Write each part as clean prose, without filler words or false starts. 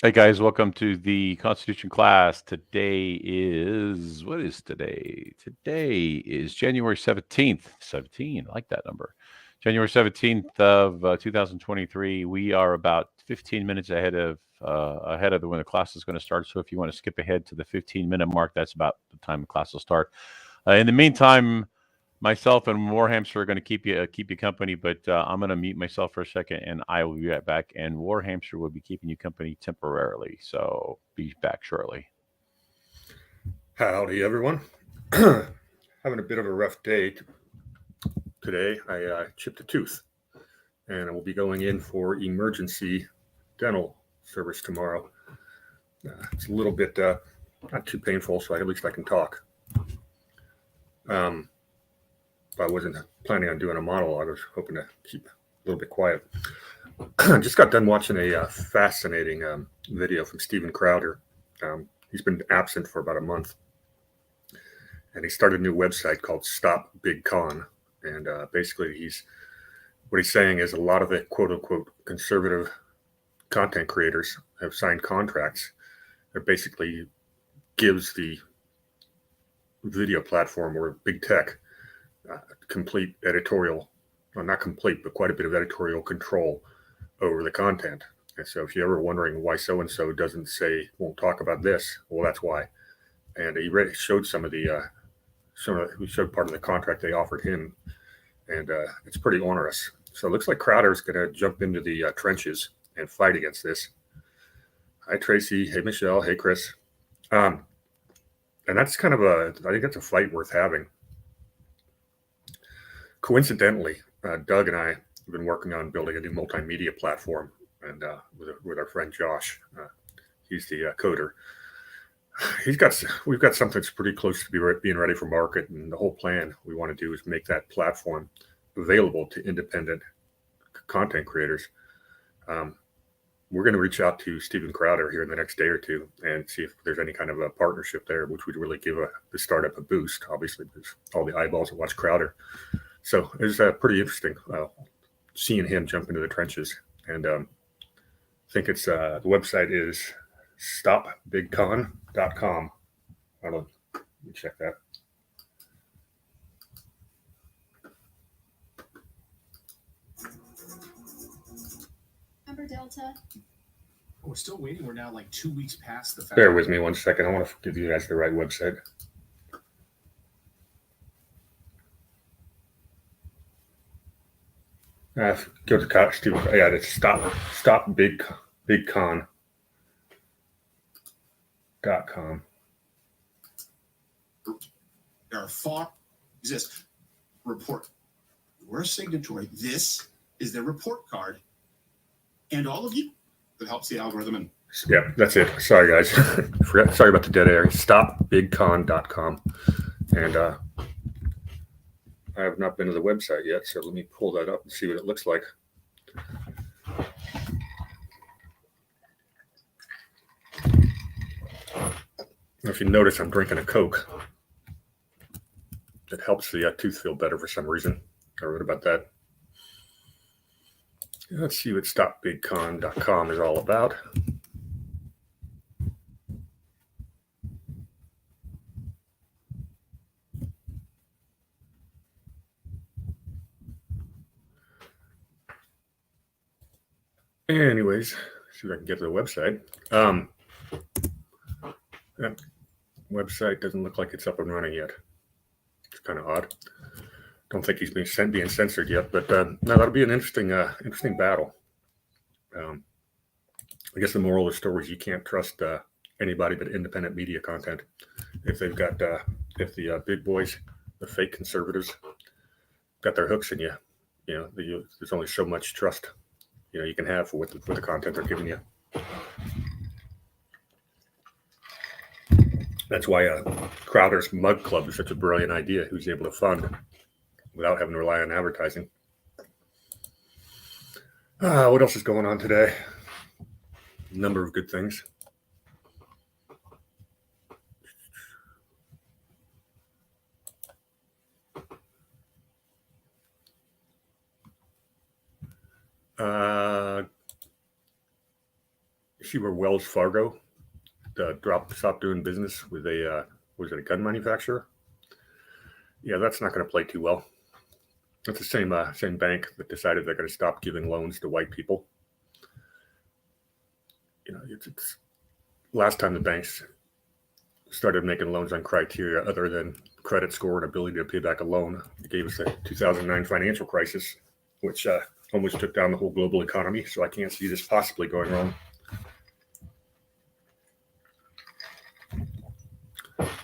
Hey guys, welcome to the Constitution class. What is today? Today is January 17th. 17, I like that number. January 17th of 2023. We are about 15 minutes ahead of when the class is going to start. So if you want to skip ahead to the 15-minute mark, that's about the time the class will start. In the meantime, myself and Warhamster are going to keep you company, but I'm going to mute myself for a second, and I will be right back. And Warhamster will be keeping you company temporarily, so be back shortly. Howdy, everyone. Having a bit of a rough day today. I chipped a tooth, and I will be going in for emergency dental service tomorrow. It's a little bit not too painful, so at least I can talk. Um, I wasn't planning on doing a monologue. I was hoping to keep a little bit quiet. I just got done watching a fascinating video from Steven Crowder. He's been absent for about a month, and he started a new website called Stop Big Con. And basically, what he's saying is a lot of the quote unquote conservative content creators have signed contracts that basically gives the video platform or big tech complete editorial, well, not complete, but quite a bit of editorial control over the content. And so if you're ever wondering why so and so doesn't say, won't talk about this, well, that's why. And he showed some of the, he showed part of the contract they offered him, and it's pretty onerous. So it looks like Crowder's going to jump into the trenches and fight against this. Hi, Tracy. Hey, Michelle. Hey, Chris. Um, and that's kind of I think that's a fight worth having. Coincidentally, Doug and I have been working on building a new multimedia platform, and with our friend Josh, he's the coder. We've got something that's pretty close to being ready for market, and the whole plan we want to do is make that platform available to independent content creators. Um, we're going to reach out to Steven Crowder here in the next day or two and see if there's any kind of a partnership there, which would really give the startup a boost, obviously, because all the eyeballs that watch Crowder. So it's pretty interesting seeing him jump into the trenches. And I think it's the website is stopbigcon.com. I don't know. Let me check that. Number Delta. We're still waiting. We're now like 2 weeks past the fact. Bear with me 1 second. I want to give you guys the right website. Go to Steve. Yeah, it's stopbigcon.com. There are far exist report. We're a signatory. This is their report card, and all of you that helps the algorithm. And yeah, that's it. Sorry, guys. Sorry about the dead air. Stopbigcon.com. And I have not been to the website yet, so let me pull that up and see what it looks like. If you notice, I'm drinking a Coke. It helps the tooth feel better for some reason. I wrote about that. Let's see what stopbigcon.com is all about. Anyways, see if I can get to the website. That website doesn't look like it's up and running yet. It's kind of odd. Don't think he's being censored yet, but no, that'll be an interesting battle. I guess the moral of the story is you can't trust anybody but independent media content. If they've got if the big boys, the fake conservatives, got their hooks in you, there's only so much trust you can have for the content they're giving you. That's why Crowder's Mug Club is such a brilliant idea. Who's able to fund without having to rely on advertising. What else is going on today? A number of good things. you see where Wells Fargo stopped doing business with a was it a gun manufacturer? Yeah, that's not going to play too well. It's the same bank that decided they're going to stop giving loans to white people. You know, it's last time the banks started making loans on criteria other than credit score and ability to pay back a loan. It gave us the 2009 financial crisis, which almost took down the whole global economy. So I can't see this possibly going wrong.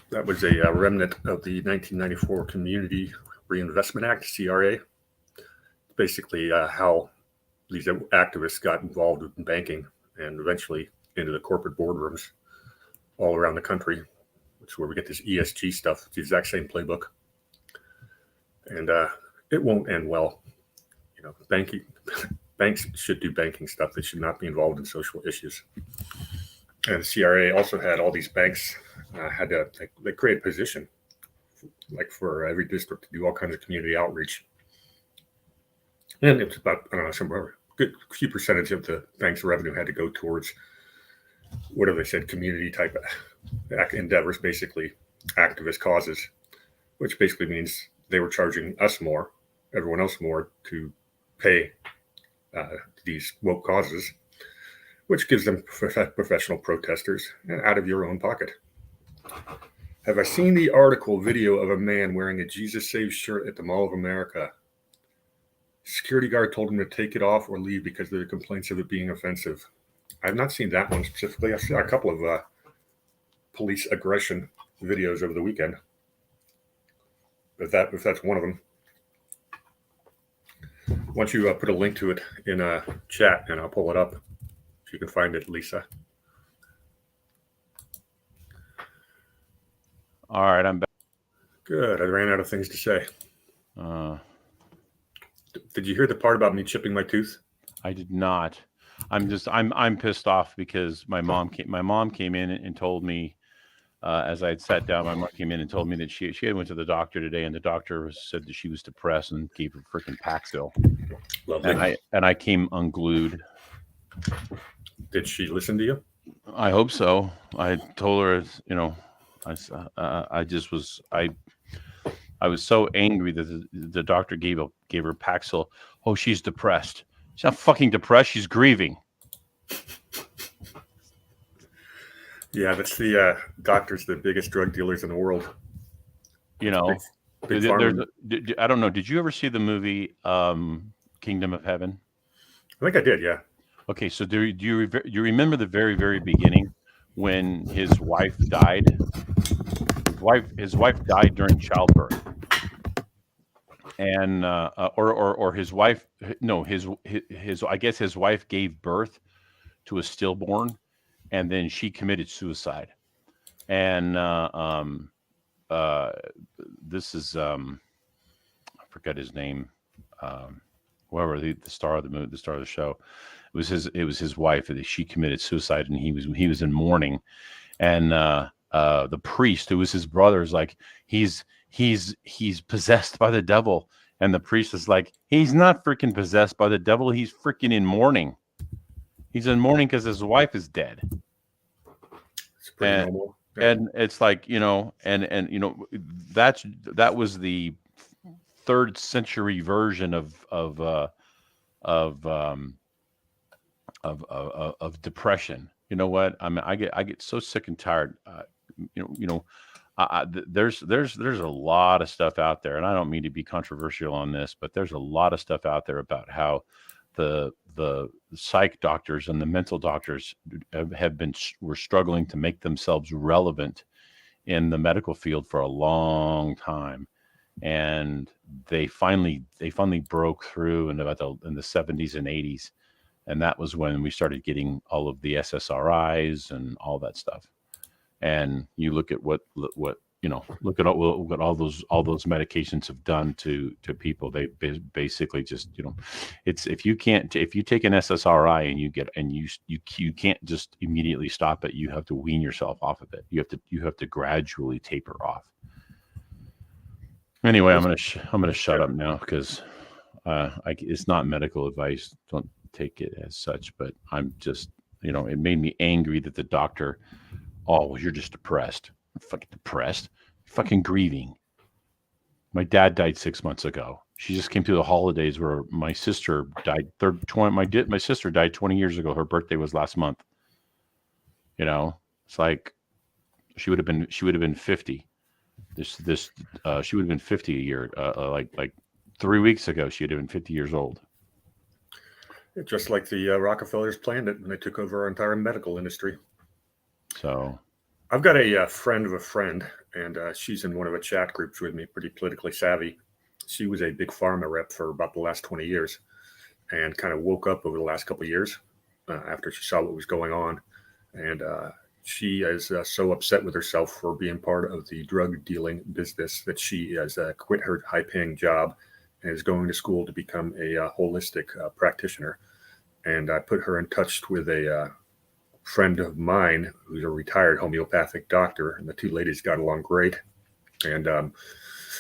That was a remnant of the 1994 Community Reinvestment Act, CRA. Basically, how these activists got involved in banking and eventually into the corporate boardrooms all around the country, which is where we get this ESG stuff. It's the exact same playbook. And it won't end well. You know, banks should do banking stuff. They should not be involved in social issues. And the CRA also had all these banks they create a position like for every district to do all kinds of community outreach. And it's about, I don't know, somewhere good few percentage of the bank's revenue had to go towards whatever they said, community type endeavors, basically activist causes, which basically means they were charging us more, everyone else more to pay these woke causes, which gives them professional protesters and out of your own pocket. Have I seen the video of a man wearing a Jesus Saves shirt at the Mall of America? Security guard told him to take it off or leave because of the complaints of it being offensive. I've not seen that one specifically. I've seen a couple of police aggression videos over the weekend. If that's one of them. Why don't you put a link to it in a chat and I'll pull it up if you can find it, Lisa. All right, I'm back. Good. I ran out of things to say. Did you hear the part about me chipping my tooth? I did not. I'm pissed off because my mom came in and told me, as I had sat down, my mom came in and told me that she had went to the doctor today, and the doctor said that she was depressed and gave her freaking Paxil. Lovely. And I came unglued. Did she listen to you? I hope so. I told her, you know, I was so angry that the doctor gave her Paxil. Oh, she's depressed. She's not fucking depressed. She's grieving. Yeah, that's the doctors, the biggest drug dealers in the world. You know, Big I don't know. Did you ever see the movie Kingdom of Heaven? I think I did, yeah. Okay, so do you remember the very, very beginning when his wife died? His wife died during childbirth, and or his wife. No, his I guess his wife gave birth to a stillborn, and then she committed suicide. And this is I forgot his name. Whoever the star of the movie, the star of the show, it was his wife. She committed suicide, and he was in mourning, and the priest, who was his brother, is like, he's possessed by the devil, and the priest is like, he's not freaking possessed by the devil. He's freaking in mourning. He's in mourning because his wife is dead. It's pretty normal. And it's like, you know, and you know, that was the 3rd century version of depression. You know what? I mean, I get so sick and tired. There's a lot of stuff out there, and I don't mean to be controversial on this, but there's a lot of stuff out there about how the psych doctors and the mental doctors were struggling to make themselves relevant in the medical field for a long time, and they finally broke through in the 70s and 80s, and that was when we started getting all of the SSRIs and all that stuff. And you look at what look at all those medications have done to people. They basically just, you know, it's if you take an SSRI and you can't just immediately stop it. You have to wean yourself off of it. You have to gradually taper off. Anyway, I'm gonna shut up now because it's not medical advice. Don't take it as such. But I'm just it made me angry that the doctor, oh, well, you're just depressed. I'm fucking depressed. Fucking grieving. My dad died 6 months ago. She just came through the holidays where my sister died. My sister died 20 years ago. Her birthday was last month. It's like she would have been 50. She would have been 50 a year. Like 3 weeks ago, she'd have been 50 years old. Just like the Rockefellers planned it when they took over our entire medical industry. So I've got a friend of a friend, and she's in one of the chat groups with me, pretty politically savvy. She was a big pharma rep for about the last 20 years and kind of woke up over the last couple of years after she saw what was going on. And she is so upset with herself for being part of the drug dealing business that she has quit her high paying job and is going to school to become a holistic practitioner. And I put her in touch with a friend of mine who's a retired homeopathic doctor, and the two ladies got along great. And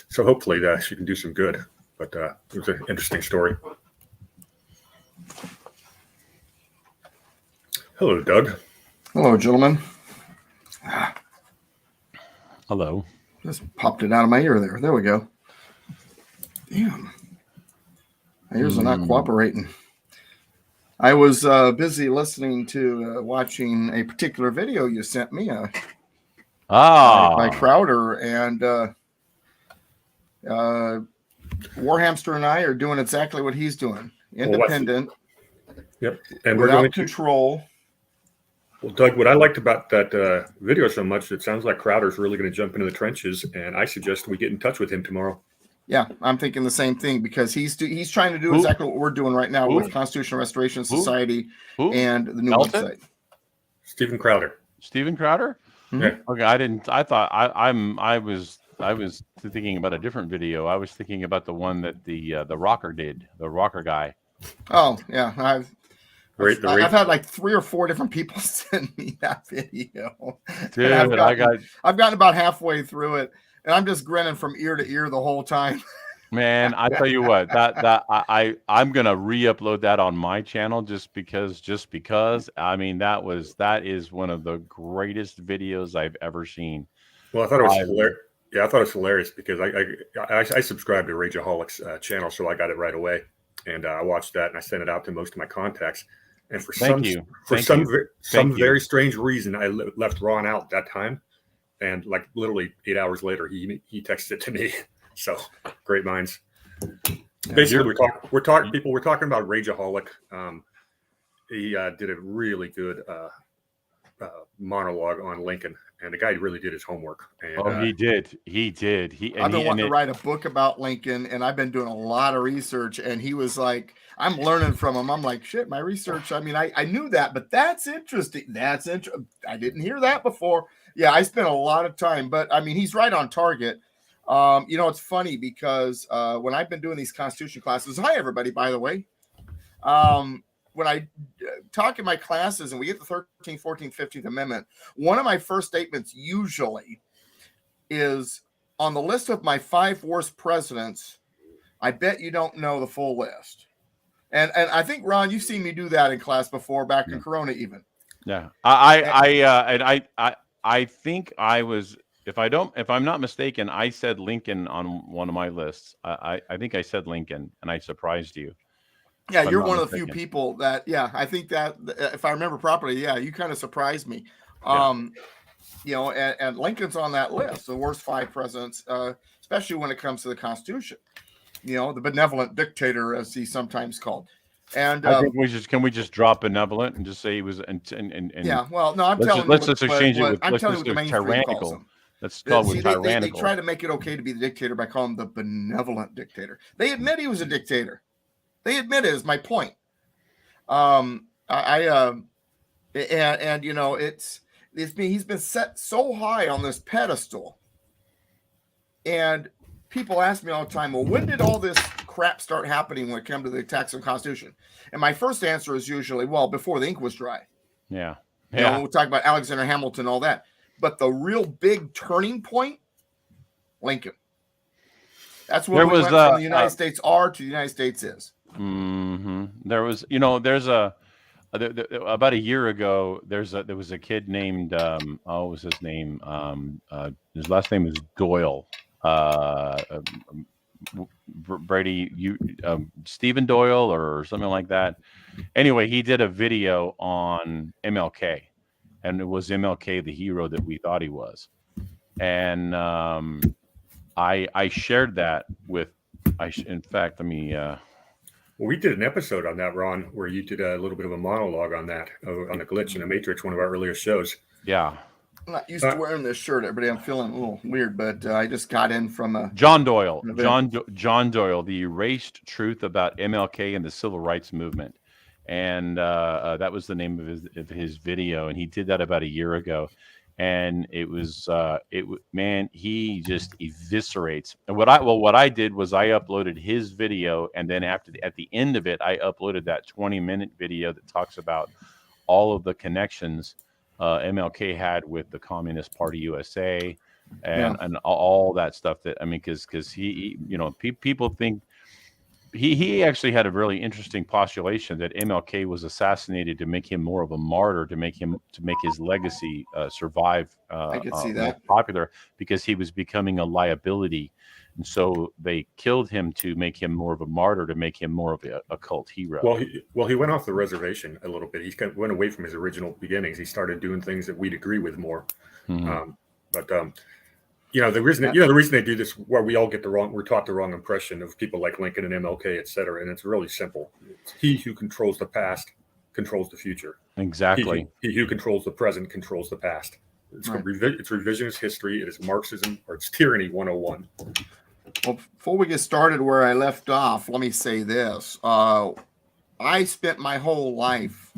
so hopefully she can do some good. But it was an interesting story. Hello, Doug. Hello, gentlemen. hello. Just popped it out of my ear there. There we go. Damn. My ears are not cooperating. I was busy listening to watching a particular video you sent me by Crowder, and Warhamster and I are doing exactly what he's doing. Independent. Yep. And we're without going control. Well, Doug, what I liked about that video so much, it sounds like Crowder's really going to jump into the trenches, and I suggest we get in touch with him tomorrow. Yeah, I'm thinking the same thing, because he's trying to do exactly what we're doing right now with Constitutional Restoration Society and the new website. Stephen Crowder. Stephen Crowder? Yeah. Okay, I was thinking about a different video. I was thinking about the one that the rocker did, the rocker guy. Oh, yeah. I've had like 3 or 4 different people send me that video. Dude, I've gotten about halfway through it, and I'm just grinning from ear to ear the whole time. Man, I tell you what, I'm gonna re-upload that on my channel just because. I mean, that is one of the greatest videos I've ever seen. Well, I thought it was hilarious. Yeah, I thought it was hilarious because I subscribed to Rageaholic's channel, so I got it right away, and I watched that and I sent it out to most of my contacts. And for some very strange reason, I left Ron out that time, and like literally 8 hours later, he texted it to me. So great minds. Basically, we're talking about Rageaholic. He did a really good monologue on Lincoln, and the guy really did his homework. And, he did. I've been wanting to write a book about Lincoln, and I've been doing a lot of research. And he was like, "I'm learning from him." I'm like, "Shit, my research. I mean, I knew that, but that's interesting. I didn't hear that before." Yeah, I spent a lot of time, but I mean, he's right on target. It's funny because when I've been doing these Constitution classes, hi everybody, by the way. When I talk in my classes and we get the 13th, 14th, 15th Amendment, one of my first statements usually is, on the list of my 5 worst presidents, I bet you don't know the full list. And I think, Ron, you've seen me do that in class before, back in Corona even. Yeah. I think I was, if I'm not mistaken, I said Lincoln on one of my lists. I think I said Lincoln, and I surprised you. Yeah, you're one of the few people that, I think that, if I remember properly, you kind of surprised me. And Lincoln's on that list, the worst 5 presidents, especially when it comes to the Constitution. The benevolent dictator, as he's sometimes called. And I think can we just drop benevolent and just say he was I'm telling you, let's just exchange it with tyrannical. Let's call it tyrannical. They try to make it okay to be the dictator by calling him the benevolent dictator. They admit he was a dictator. They admit it, is my point. He's been set so high on this pedestal, and people ask me all the time, well, when did all this crap start happening when it came to the attacks on the Constitution? And my first answer is usually, well, before the ink was dry. Yeah. We'll talk about Alexander Hamilton, all that. But the real big turning point, Lincoln. That's when we went from the United States are to the United States is. Mm-hmm. There was, there's a about a year ago, there was a kid named what was his name? His last name is Doyle. Brady, Stephen Doyle or something like that. Anyway, he did a video on MLK, and it was MLK the hero that we thought he was. And I shared that with. In fact, let me. Well, we did an episode on that, Ron, where you did a little bit of a monologue on that, on the glitch in the Matrix, one of our earlier shows. Yeah. I'm not used to wearing this shirt, everybody. I'm feeling a little weird, but I just got in from a John Doyle. John Doyle, the erased truth about MLK and the civil rights movement, and that was the name of his video, and he did that about a year ago. And it was man, he just eviscerates. And what I did was I uploaded his video, and then at the end of it, I uploaded that 20-minute video that talks about all of the connections MLK had with the Communist Party USA and all that stuff. That, I mean, because he people think. He actually had a really interesting postulation that MLK was assassinated to make him more of a martyr, to make his legacy survive. I could see that popular, because he was becoming a liability, and so they killed him to make him more of a martyr, to make him more of a cult hero. Well, he went off the reservation a little bit. He kind of went away from his original beginnings. He started doing things that we'd agree with more. Mm-hmm. The reason they do this, where we all get we're taught the wrong impression of people like Lincoln and MLK, et cetera. And it's really simple. It's he who controls the past controls the future. Exactly. He who controls the present controls the past. It's revisionist history. It is Marxism, or it's tyranny 101. Well, before we get started where I left off, let me say this. I spent my whole life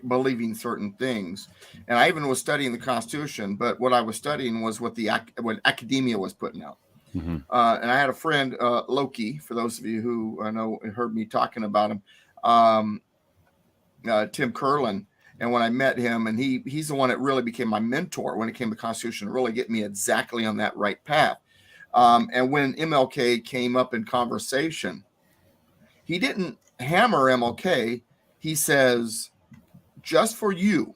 believing certain things, and I even was studying the Constitution, but what I was studying was what academia was putting out. Mm-hmm. And I had a friend, Loki, for those of you who heard me talking about him, Tim Kurlan. And when I met him, and he's the one that really became my mentor when it came to Constitution, really get me exactly on that right path. And when MLK came up in conversation, he didn't hammer MLK. He says, just for you,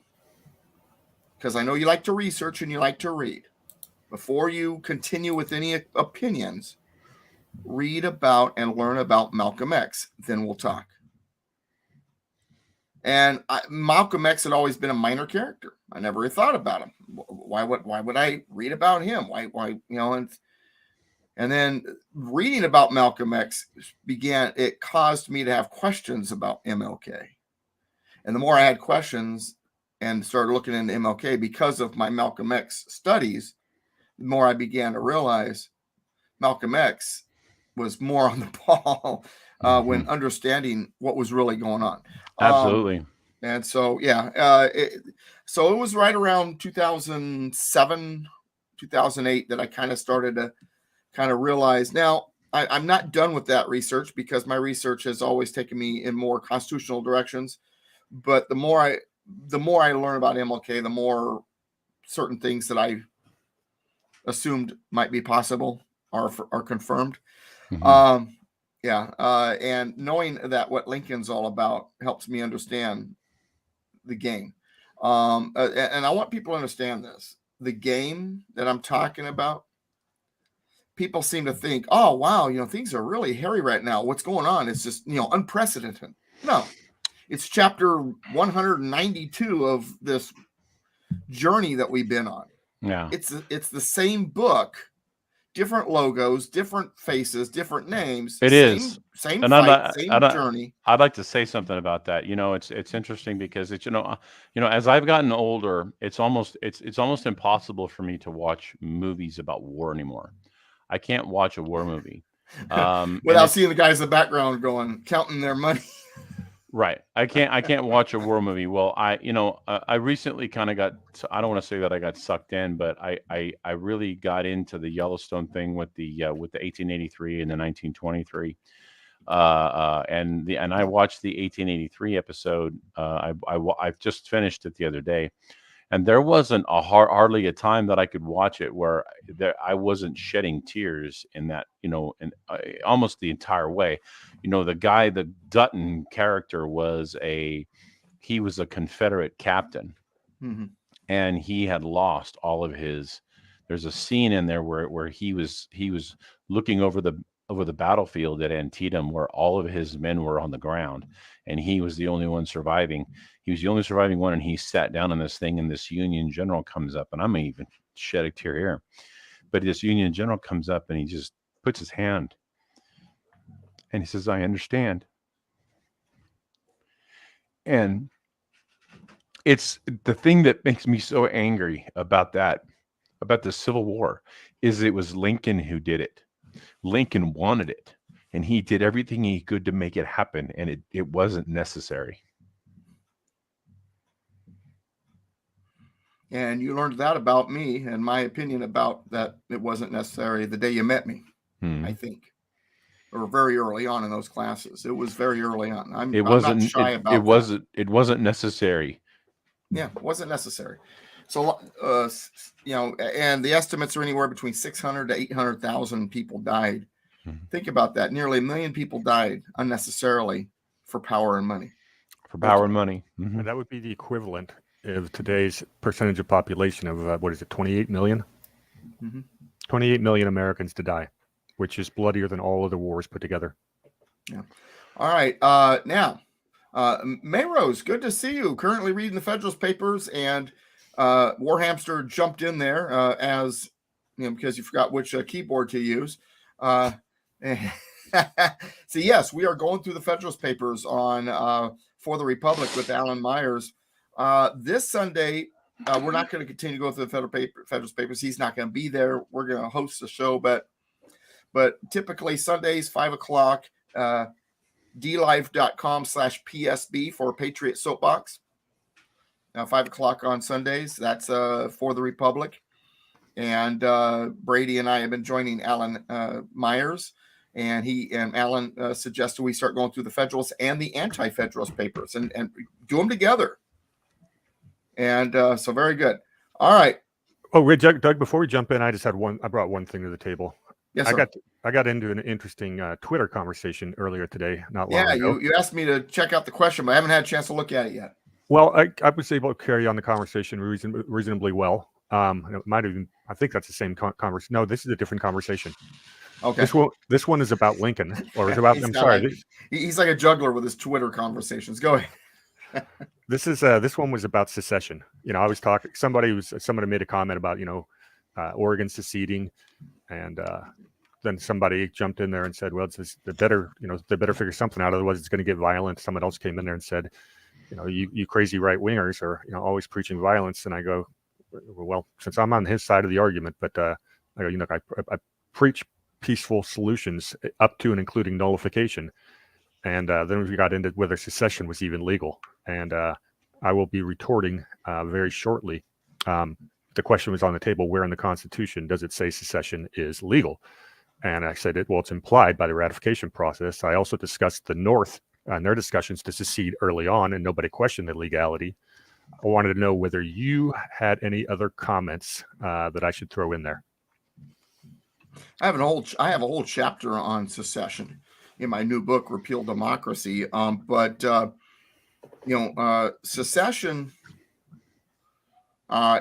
because I know you like to research and you like to read, before you continue with any opinions, read about and learn about Malcolm X. Then we'll talk. And Malcolm X had always been a minor character. I never thought about him. Why would I read about him? Why and then reading about Malcolm X it caused me to have questions about MLK. And the more I had questions and started looking into MLK because of my Malcolm X studies, the more I began to realize Malcolm X was more on the ball when understanding what was really going on. Absolutely. And so, it was right around 2007, 2008 that I kind of started to kind of realize. Now, I'm not done with that research, because my research has always taken me in more constitutional directions. But the more I learn about MLK, the more certain things that I assumed might be possible are confirmed. Mm-hmm. And knowing that what Lincoln's all about helps me understand the game. And I want people to understand this. The game that I'm talking about, people seem to think, oh, wow, things are really hairy right now. What's going on? It's just, unprecedented. No. It's chapter 192 of this journey that we've been on. Yeah. It's the same book, different logos, different faces, different names. Same journey. I'd like to say something about that. It's interesting because it's as I've gotten older, it's almost impossible for me to watch movies about war anymore. I can't watch a war movie without seeing the guys in the background counting their money. Right. I can't watch a war movie. Well, I recently kind of I don't want to say that I got sucked in, but I really got into the Yellowstone thing with the 1883 and the 1923. And I watched the 1883 episode. I've just finished it the other day, and there wasn't hardly a time that I could watch it where I wasn't shedding tears in that, almost the entire way. The guy, the Dutton character, was a he was a Confederate captain, Mm-hmm. and he had lost all of his. There's a scene in there where he was looking over the battlefield at Antietam, where all of his men were on the ground, and he was the only one surviving. He was the only surviving one, and he sat down on this thing, and this Union general comes up, and I may even shed a tear here, but this Union general comes up, and he just puts his hand, and he says, "I understand." And it's the thing that makes me so angry about the Civil War is it was Lincoln who did it. Lincoln wanted it, and he did everything he could to make it happen, and it wasn't necessary. And you learned that about me and my opinion about that it wasn't necessary the day you met me, I think. Or very early on in those classes. It was very early on. I'm not shy about it. It wasn't necessary. Yeah, it wasn't necessary. So, and the estimates are anywhere between 600 to 800,000 people died. Mm-hmm. Think about that. Nearly 1 million people died unnecessarily for power and money. For power and money. Mm-hmm. And that would be the equivalent of today's percentage of population of, 28 million? Mm-hmm. 28 million Americans to die, which is bloodier than all of the wars put together. Yeah. All right. Now, Mayrose, good to see you. Currently reading the Federalist Papers, and Warhamster jumped in there as because you forgot which keyboard to use. So yes, we are going through the Federalist Papers on For the Republic with Alan Myers. This Sunday, we're not going to continue to go through the Federalist Papers. He's not going to be there. We're going to host the show, but typically Sundays, 5:00, dlive.com/PSB for Patriot Soapbox. Now, 5:00 on Sundays. That's For the Republic. And Brady and I have been joining Alan Myers, and Alan suggested we start going through the Federalist and the Anti-Federalist papers and do them together. And so very good. All right. Oh, Doug, before we jump in, I brought one thing to the table. Yes, sir. I got into an interesting Twitter conversation earlier today, not long ago. You asked me to check out the question, but I haven't had a chance to look at it yet. Well, I was able to carry on the conversation reasonably well. It might even, I think that's the same conversation. No, this is a different conversation. Okay. This one is about Lincoln, or is about. I'm sorry. He's like a juggler with his Twitter conversations. Go ahead. This one was about secession. I was talking. Somebody made a comment about Oregon seceding, and then somebody jumped in there and said, "Well, they better figure something out, otherwise it's going to get violent." Someone else came in there and said, "You crazy right wingers are always preaching violence." And I go, "Well, since I'm on his side of the argument, but I go, I preach peaceful solutions up to and including nullification." And then we got into whether secession was even legal. And I will be retorting very shortly. The question was on the table: where in the Constitution does it say secession is legal? And I said, it's implied by the ratification process. I also discussed the North and their discussions to secede early on, and nobody questioned the legality. I wanted to know whether you had any other comments that I should throw in there. I have a whole chapter on secession in my new book, Repeal Democracy. Secession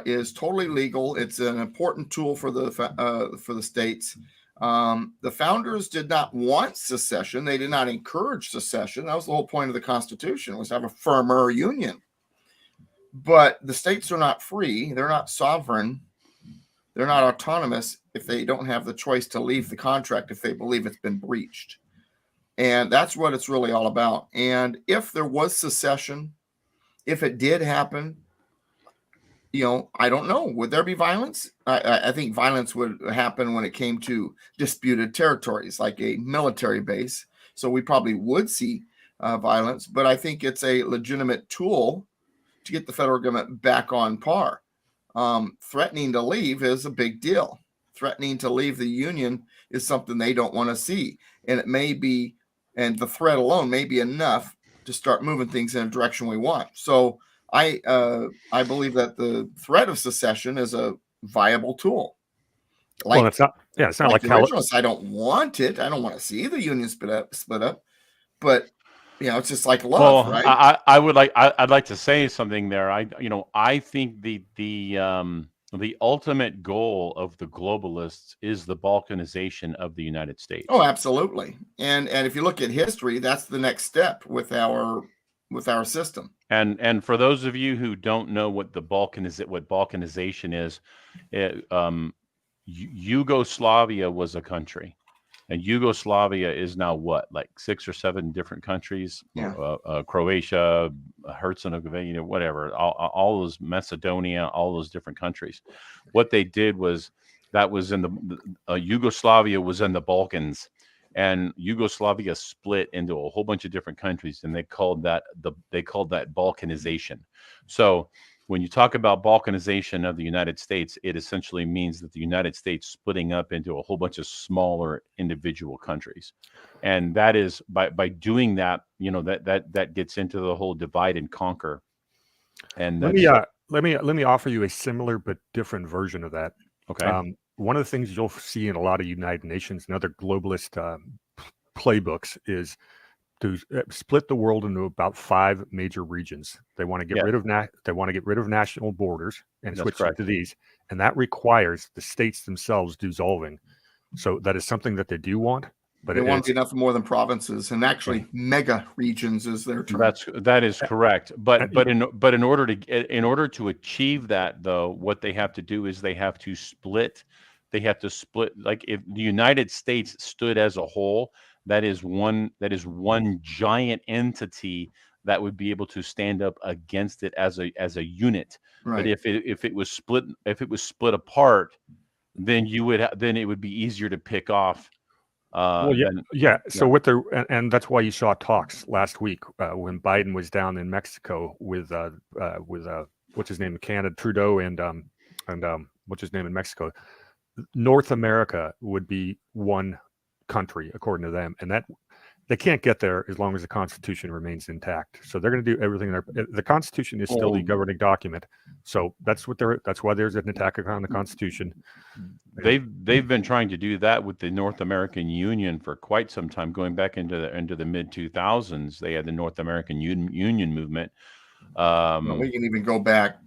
is totally legal. It's an important tool for the states. The founders did not want secession. They did not encourage secession. That was the whole point of the Constitution, was to have a firmer union. But the states are not free. They're not sovereign. They're not autonomous if they don't have the choice to leave the contract if they believe it's been breached. And that's what it's really all about. And if there was secession, if it did happen, I don't know. Would there be violence? I think violence would happen when it came to disputed territories, like a military base. So we probably would see violence, but I think it's a legitimate tool to get the federal government back on par. Threatening to leave is a big deal. Threatening to leave the union is something they don't want to see. And it may be, and the threat alone may be enough to start moving things in a direction we want. So I believe that the threat of secession is a viable tool. It's not like originalists. I don't want it. I don't want to see the union split up. But it's just like love, Well, right? I'd like to say something there. I think the ultimate goal of the globalists is the balkanization of the United States. Oh, absolutely. And if you look at history, that's the next step with our system. And for those of you who don't know what balkanization is, Yugoslavia was a country. And Yugoslavia is now what, like 6 or 7 different countries? Yeah. Croatia, Herzegovina, whatever, all those, Macedonia, all those different countries. What they did was that was in the Yugoslavia was in the Balkans, and Yugoslavia split into a whole bunch of different countries, and they called that balkanization. So when you talk about balkanization of the United States, it essentially means that the United States splitting up into a whole bunch of smaller individual countries. And that is by doing that, that gets into the whole divide and conquer. And let me offer you a similar but different version of that. Okay. One of the things you'll see in a lot of United Nations and other globalist playbooks is to split the world into about 5 major regions. They want to get rid of national borders and switch to these, and that requires the states themselves dissolving. So that is something that they do want, but they want to be nothing more than provinces, and actually mega regions is their term. That is correct. But in order to achieve that, though, what they have to do is they have to split. They have to split. Like if the United States stood as a whole, that is one giant entity that would be able to stand up against it as a unit. Right. But if it was split apart, then it would be easier to pick off. So and that's why you saw talks last week when Biden was down in Mexico with what's his name, Canada, Trudeau, and what's his name in Mexico. North America would be one country according to them, and that they can't get there as long as the Constitution remains intact. So they're going to do everything. The Constitution is still the governing document, so that's why there's an attack on the Constitution. They've been trying to do that with the North American Union for quite some time, going back into the mid 2000s. They had the North American Union movement. We can even go back.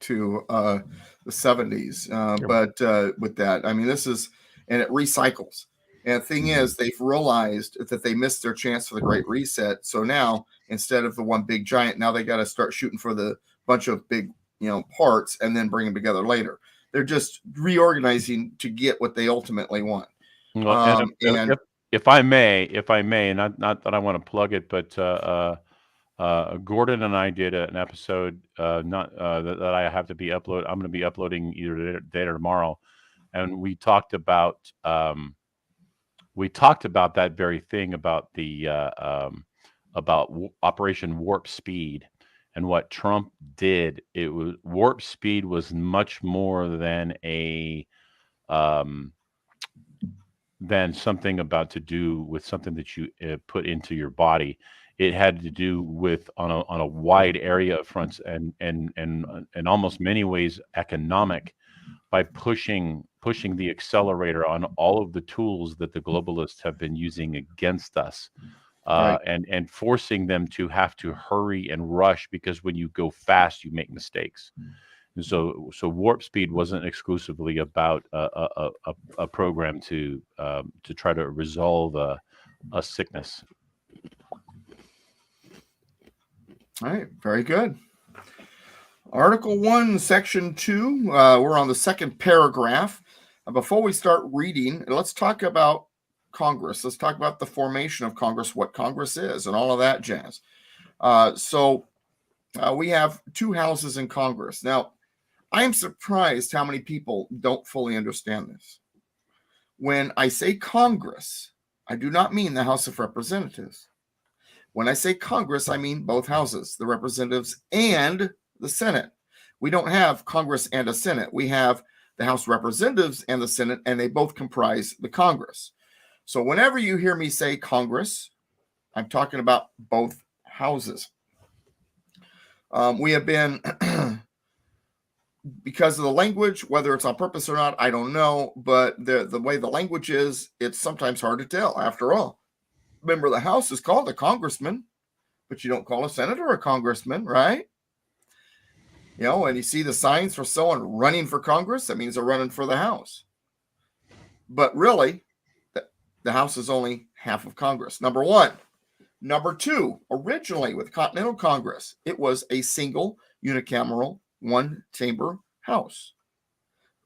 To the 70s. But with that, I mean, this is, and it recycles. And the thing is, they've realized that they missed their chance for the Great Reset. So now, instead of the one big giant, now they got to start shooting for the bunch of big, parts and then bring them together later. They're just reorganizing to get what they ultimately want. Well, if I may, not that I want to plug it, but Gordon and I did an episode that I have to be upload. I'm going to be uploading either today or tomorrow, and we talked about that very thing about the about Operation Warp Speed and what Trump did. It was Warp Speed was much more than than something about to do with something that you put into your body. It had to do with on a wide area of fronts and in almost many ways economic, by pushing the accelerator on all of the tools that the globalists have been using against us, and forcing them to have to hurry and rush, because when you go fast, you make mistakes. And so Warp Speed wasn't exclusively about a program to try to resolve a sickness. All right, very good. Article 1, Section 2. We're on the second paragraph. Before we start reading, let's talk about Congress. Let's talk about the formation of Congress, what Congress is, and all of that jazz. So we have 2 houses in Congress. Now, I am surprised how many people don't fully understand this. When I say Congress, I do not mean the House of Representatives. When I say Congress, I mean both houses, the representatives and the Senate. We don't have Congress and a Senate. We have the House of Representatives and the Senate, and they both comprise the Congress. So whenever you hear me say Congress, I'm talking about both houses. We have been, because of the language, whether it's on purpose or not, I don't know, but the way the language is, it's sometimes hard to tell. After all, member of the House is called a congressman, but you don't call a senator a congressman, right? You know, when you see the signs for someone running for Congress, that means they're running for the House. But really, the House is only half of Congress. Number one. Number two, originally with Continental Congress, it was a single unicameral, one-chamber House.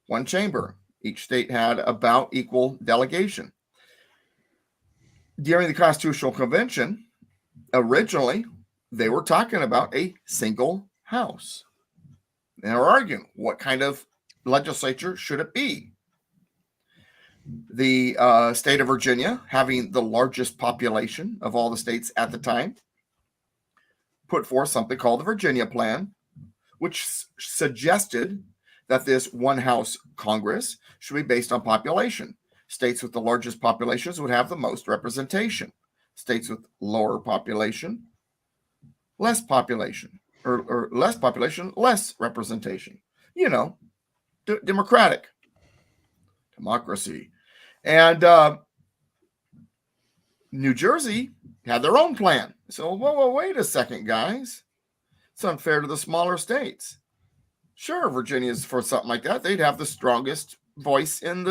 One chamber. Each state had about equal delegation. During the Constitutional Convention, originally, they were talking about a single House. And they're arguing, what kind of legislature should it be? The state of Virginia, having the largest population of all the states at the time, put forth something called the Virginia Plan, which suggested that this one-house Congress should be based on population. States with the largest populations would have the most representation. States with lower population, less population, or less population, less representation. You know, democracy. And New Jersey had their own plan. So, whoa, wait a second, guys. It's unfair to the smaller states. Sure, Virginia's for something like that. They'd have the strongest voice in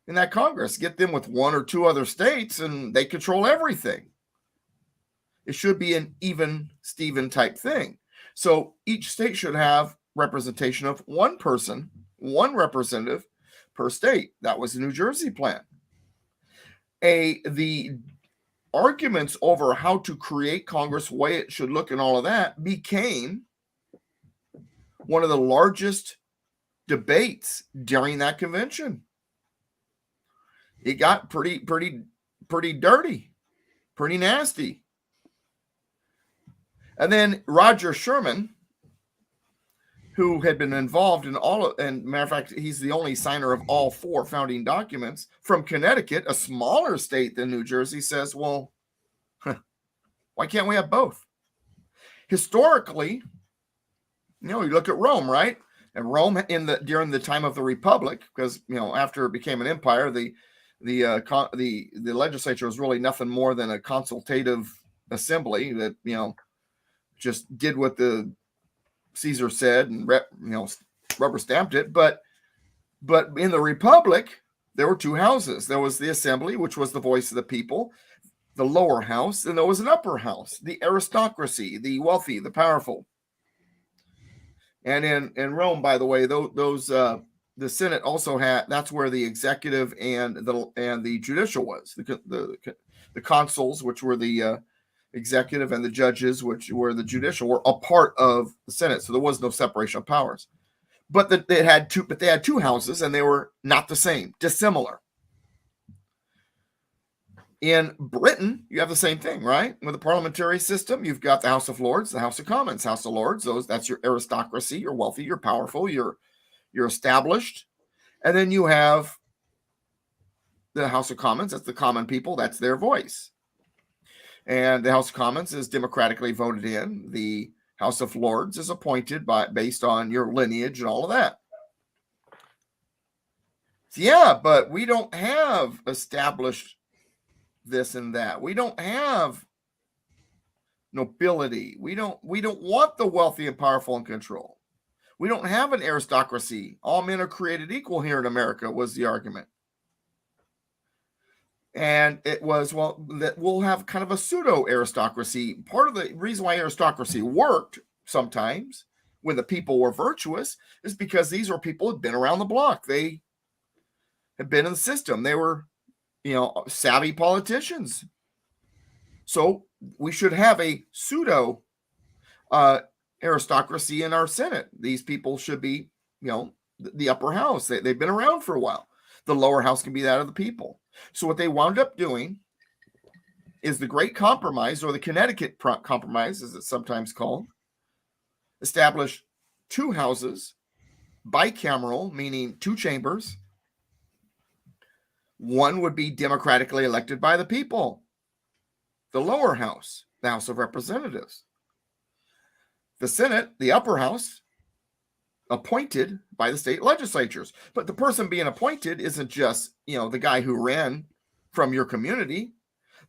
that Congress. Get them with one or two other states, and they control everything. It should be an even Steven type thing. So each state should have representation of one person, one representative per state. That was the New Jersey plan. The arguments over how to create Congress, the way it should look and all of that became one of the largest debates during that convention. It got pretty dirty, pretty nasty. And then Roger Sherman, who had been involved in and matter of fact, he's the only signer of all four founding documents from Connecticut, a smaller state than New Jersey, says, well, why can't we have both? Historically, you look at Rome, right? And Rome during the time of the Republic, because, after it became an empire, the legislature was really nothing more than a consultative assembly that, just did what the Caesar said and rubber stamped it. But in the Republic, there were two houses. There was the assembly, which was the voice of the people, the lower house, and there was an upper house, the aristocracy, the wealthy, the powerful. And in Rome, by the way, those the Senate also had, that's where the executive and the judicial was. The consuls, which were the executive, and the judges, which were the judicial, were a part of the Senate. So there was no separation of powers. But they had two houses, and they were not the same, dissimilar. In Britain, you have the same thing, right? With the parliamentary system, you've got the House of Lords, the House of Commons. House of Lords, that's your aristocracy, you're wealthy, you're powerful, you're established. And then you have the House of Commons, that's the common people, that's their voice. And the House of Commons is democratically voted in. The House of Lords is appointed based on your lineage and all of that. So yeah, but we don't have established this and that. We don't have nobility. We don't want the wealthy and powerful in control. We don't have an aristocracy. All men are created equal here in America, was the argument. And it was, that we'll have kind of a pseudo aristocracy. Part of the reason why aristocracy worked sometimes when the people were virtuous is because these were people who had been around the block. They had been in the system. They were, savvy politicians. So we should have a pseudo aristocracy in our Senate. These people should be, the upper house. They've been around for a while. The lower house can be that of the people. So what they wound up doing is the Great Compromise, or the Connecticut Compromise, as it's sometimes called, established two houses, bicameral, meaning two chambers. One would be democratically elected by the people, the lower house, the House of Representatives. The Senate, the upper house, appointed by the state legislatures. But the person being appointed isn't just, the guy who ran from your community.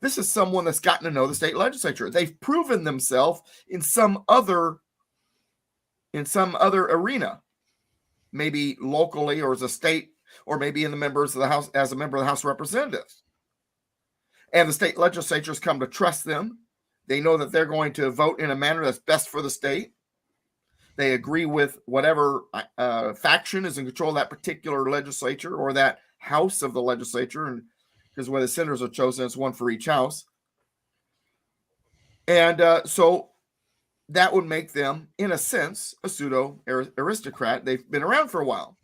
This is someone that's gotten to know the state legislature. They've proven themselves in some other arena, maybe locally or as a state, or maybe in the members of the House as a member of the House of Representatives. And the state legislatures come to trust them. They know that they're going to vote in a manner that's best for the state. They agree with whatever faction is in control of that particular legislature or that house of the legislature, and because where the senators are chosen, it's one for each house. And so that would make them, in a sense, a pseudo aristocrat. They've been around for a while.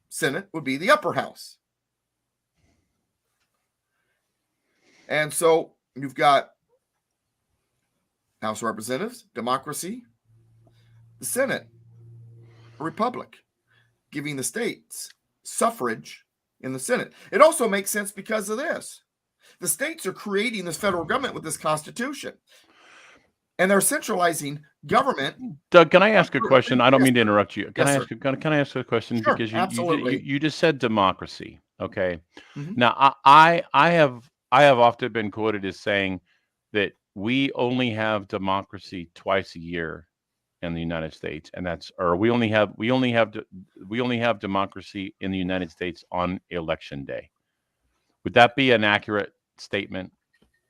Senate would be the upper house. And so you've got House of Representatives, democracy, the Senate, a republic, giving the states suffrage in the Senate. It also makes sense because of this. The states are creating this federal government with this Constitution, and they're centralizing government. Doug, can I ask a question? I don't Yes, mean to interrupt you. Can Yes, I sir. ask? Can I ask a question? Sure, Because absolutely. you just said democracy. Okay. Mhm. Now I have often been quoted as saying that we only have democracy twice a year in the United States, and we only have democracy in the United States on election day. Would that be an accurate statement?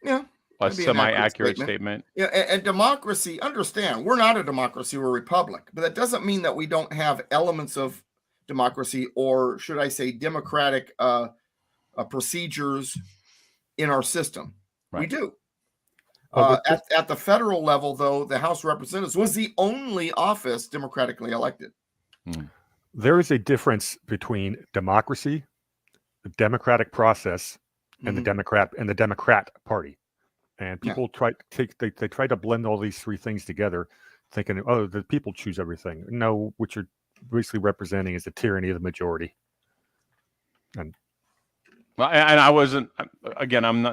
Yeah. A that'd be an accurate semi-accurate statement? Yeah, and democracy, understand, we're not a democracy, we're a republic, but that doesn't mean that we don't have elements of democracy, or should I say democratic procedures in our system. We Right. do. Well, At the federal level, though, the House of Representatives was the only office democratically elected. there is a difference between democracy, the democratic process, and the Mhm. Democrat Party. And Yeah. people they try to blend all these three things together, thinking, oh, the people choose everything. No, what you're basically representing is the tyranny of the majority. Well, and I wasn't. Again, I'm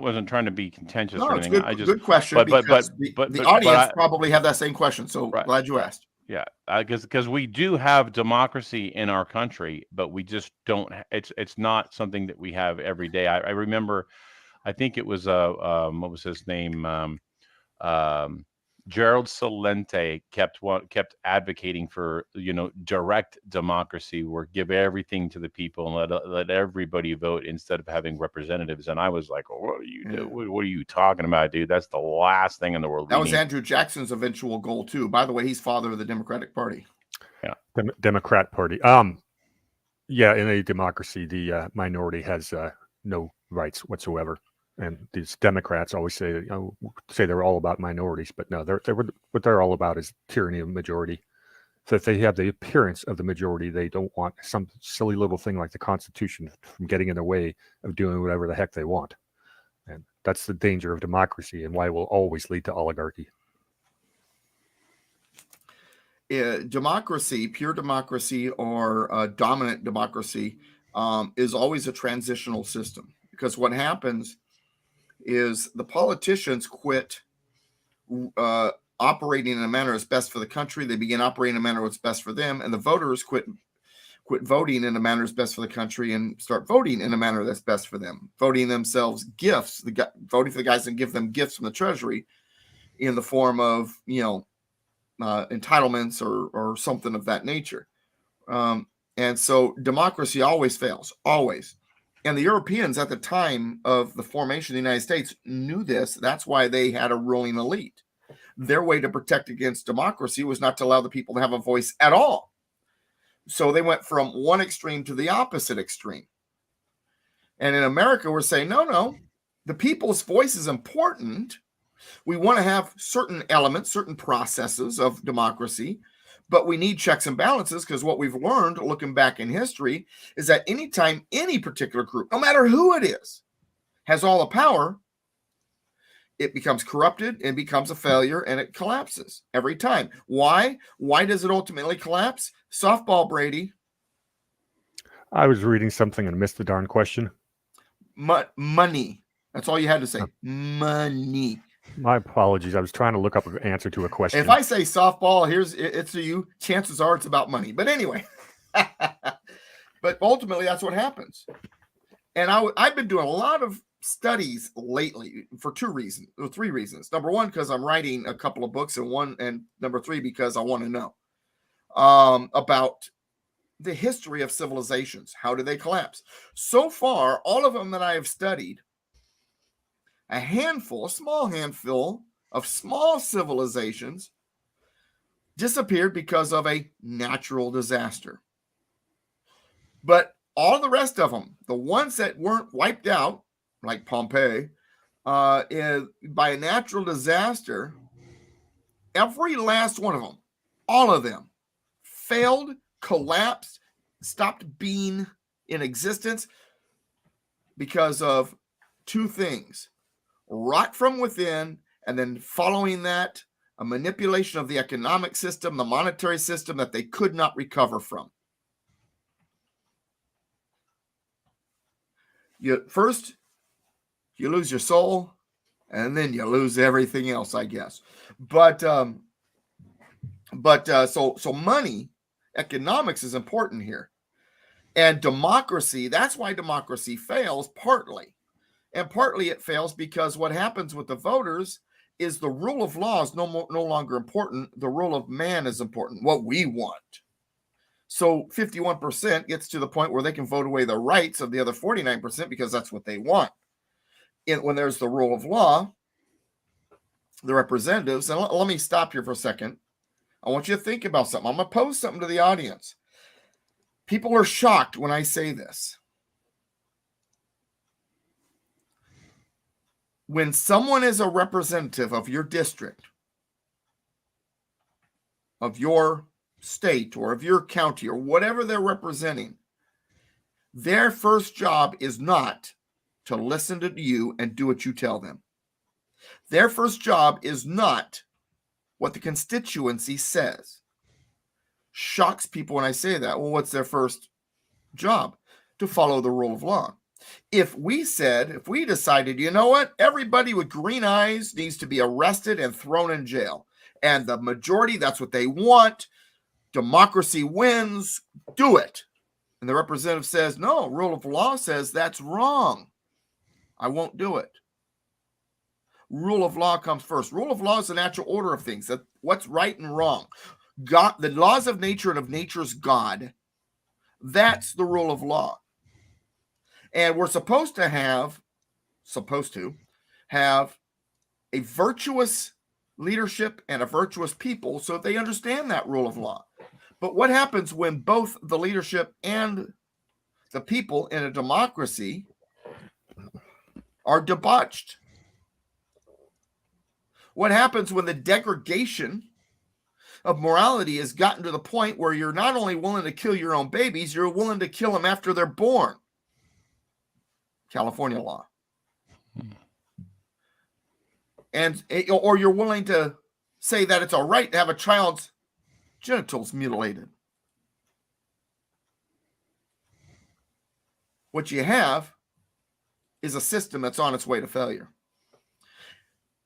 wasn't trying to be contentious No, or it's anything. good. I just Good question. but Because the audience probably have that same question. So Right. glad you asked. yeah, because we do have democracy in our country, but we just don't. It's not something that we have every day. I remember, I think it was what was his name? Gerald Celente kept advocating for direct democracy, where give everything to the people and let everybody vote instead of having representatives. And I was like, what are you do? What are you talking about, dude? That's the last thing in the world. That was Andrew Jackson's eventual goal too. By the way, he's father of the Democratic Party. Democrat Party. Yeah, in a democracy, the minority has no rights whatsoever. And these Democrats always say, they're all about minorities, but no, what they're all about is tyranny of majority. So if they have the appearance of the majority, they don't want some silly little thing like the Constitution from getting in the way of doing whatever the heck they want. And that's the danger of democracy, and why it will always lead to oligarchy. Democracy, pure democracy, or dominant democracy is always a transitional system, because what happens is the politicians quit operating in a manner that's best for the country. They begin operating in a manner that's best for them, and the voters quit voting in a manner that's best for the country and start voting in a manner that's best for them, voting themselves gifts, voting for the guys that give them gifts from the treasury in the form of entitlements or something of that nature. And so democracy always fails, always. And the Europeans at the time of the formation of the United States knew this. That's why they had a ruling elite. Their way to protect against democracy was not to allow the people to have a voice at all. So they went from one extreme to the opposite extreme. And in America, we're saying, no, the people's voice is important. We want to have certain elements, certain processes of democracy, but we need checks and balances, because what we've learned looking back in history is that anytime any particular group, no matter who it is, has all the power, it becomes corrupted and becomes a failure, and it collapses every time. Why? Why does it ultimately collapse? Softball, Brady. I was reading something and missed the darn question. Money. That's all you had to say. Money. My apologies. I was trying to look up an answer to a question. If I say softball, it's to you. Chances are it's about money. But anyway, but ultimately that's what happens. And I've been doing a lot of studies lately for three reasons. Number one, because I'm writing a couple of books, and number three, because I want to know about the history of civilizations. How do they collapse? So far, all of them that I have studied, a small handful of small civilizations disappeared because of a natural disaster. But all the rest of them, the ones that weren't wiped out, like Pompeii, by a natural disaster, every last one of them, all of them, failed, collapsed, stopped being in existence because of two things: rot from within, and then following that, a manipulation of the economic system, the monetary system that they could not recover from. First, you lose your soul, and then you lose everything else, I guess. But so money, economics is important here. And democracy, that's why democracy fails partly. And partly it fails because what happens with the voters is the rule of law is no longer important. The rule of man is important, what we want. So 51% gets to the point where they can vote away the rights of the other 49% because that's what they want. When there's the rule of law, the representatives, and let me stop here for a second. I want you to think about something. I'm going to pose something to the audience. People are shocked when I say this. When someone is a representative of your district, of your state, or of your county, or whatever they're representing, their first job is not to listen to you and do what you tell them. Their first job is not what the constituency says. Shocks people when I say that. Well, what's their first job? To follow the rule of law. If we decided, you know what, everybody with green eyes needs to be arrested and thrown in jail, and the majority, that's what they want, democracy wins, do it. And the representative says, no, rule of law says that's wrong. I won't do it. Rule of law comes first. Rule of law is the natural order of things, that what's right and wrong. God, the laws of nature and of nature's God, that's the rule of law. And we're supposed to have a virtuous leadership and a virtuous people so they understand that rule of law. But what happens when both the leadership and the people in a democracy are debauched? What happens when the degradation of morality has gotten to the point where you're not only willing to kill your own babies, you're willing to kill them after they're born? California law. Or you're willing to say that it's all right to have a child's genitals mutilated. What you have is a system that's on its way to failure.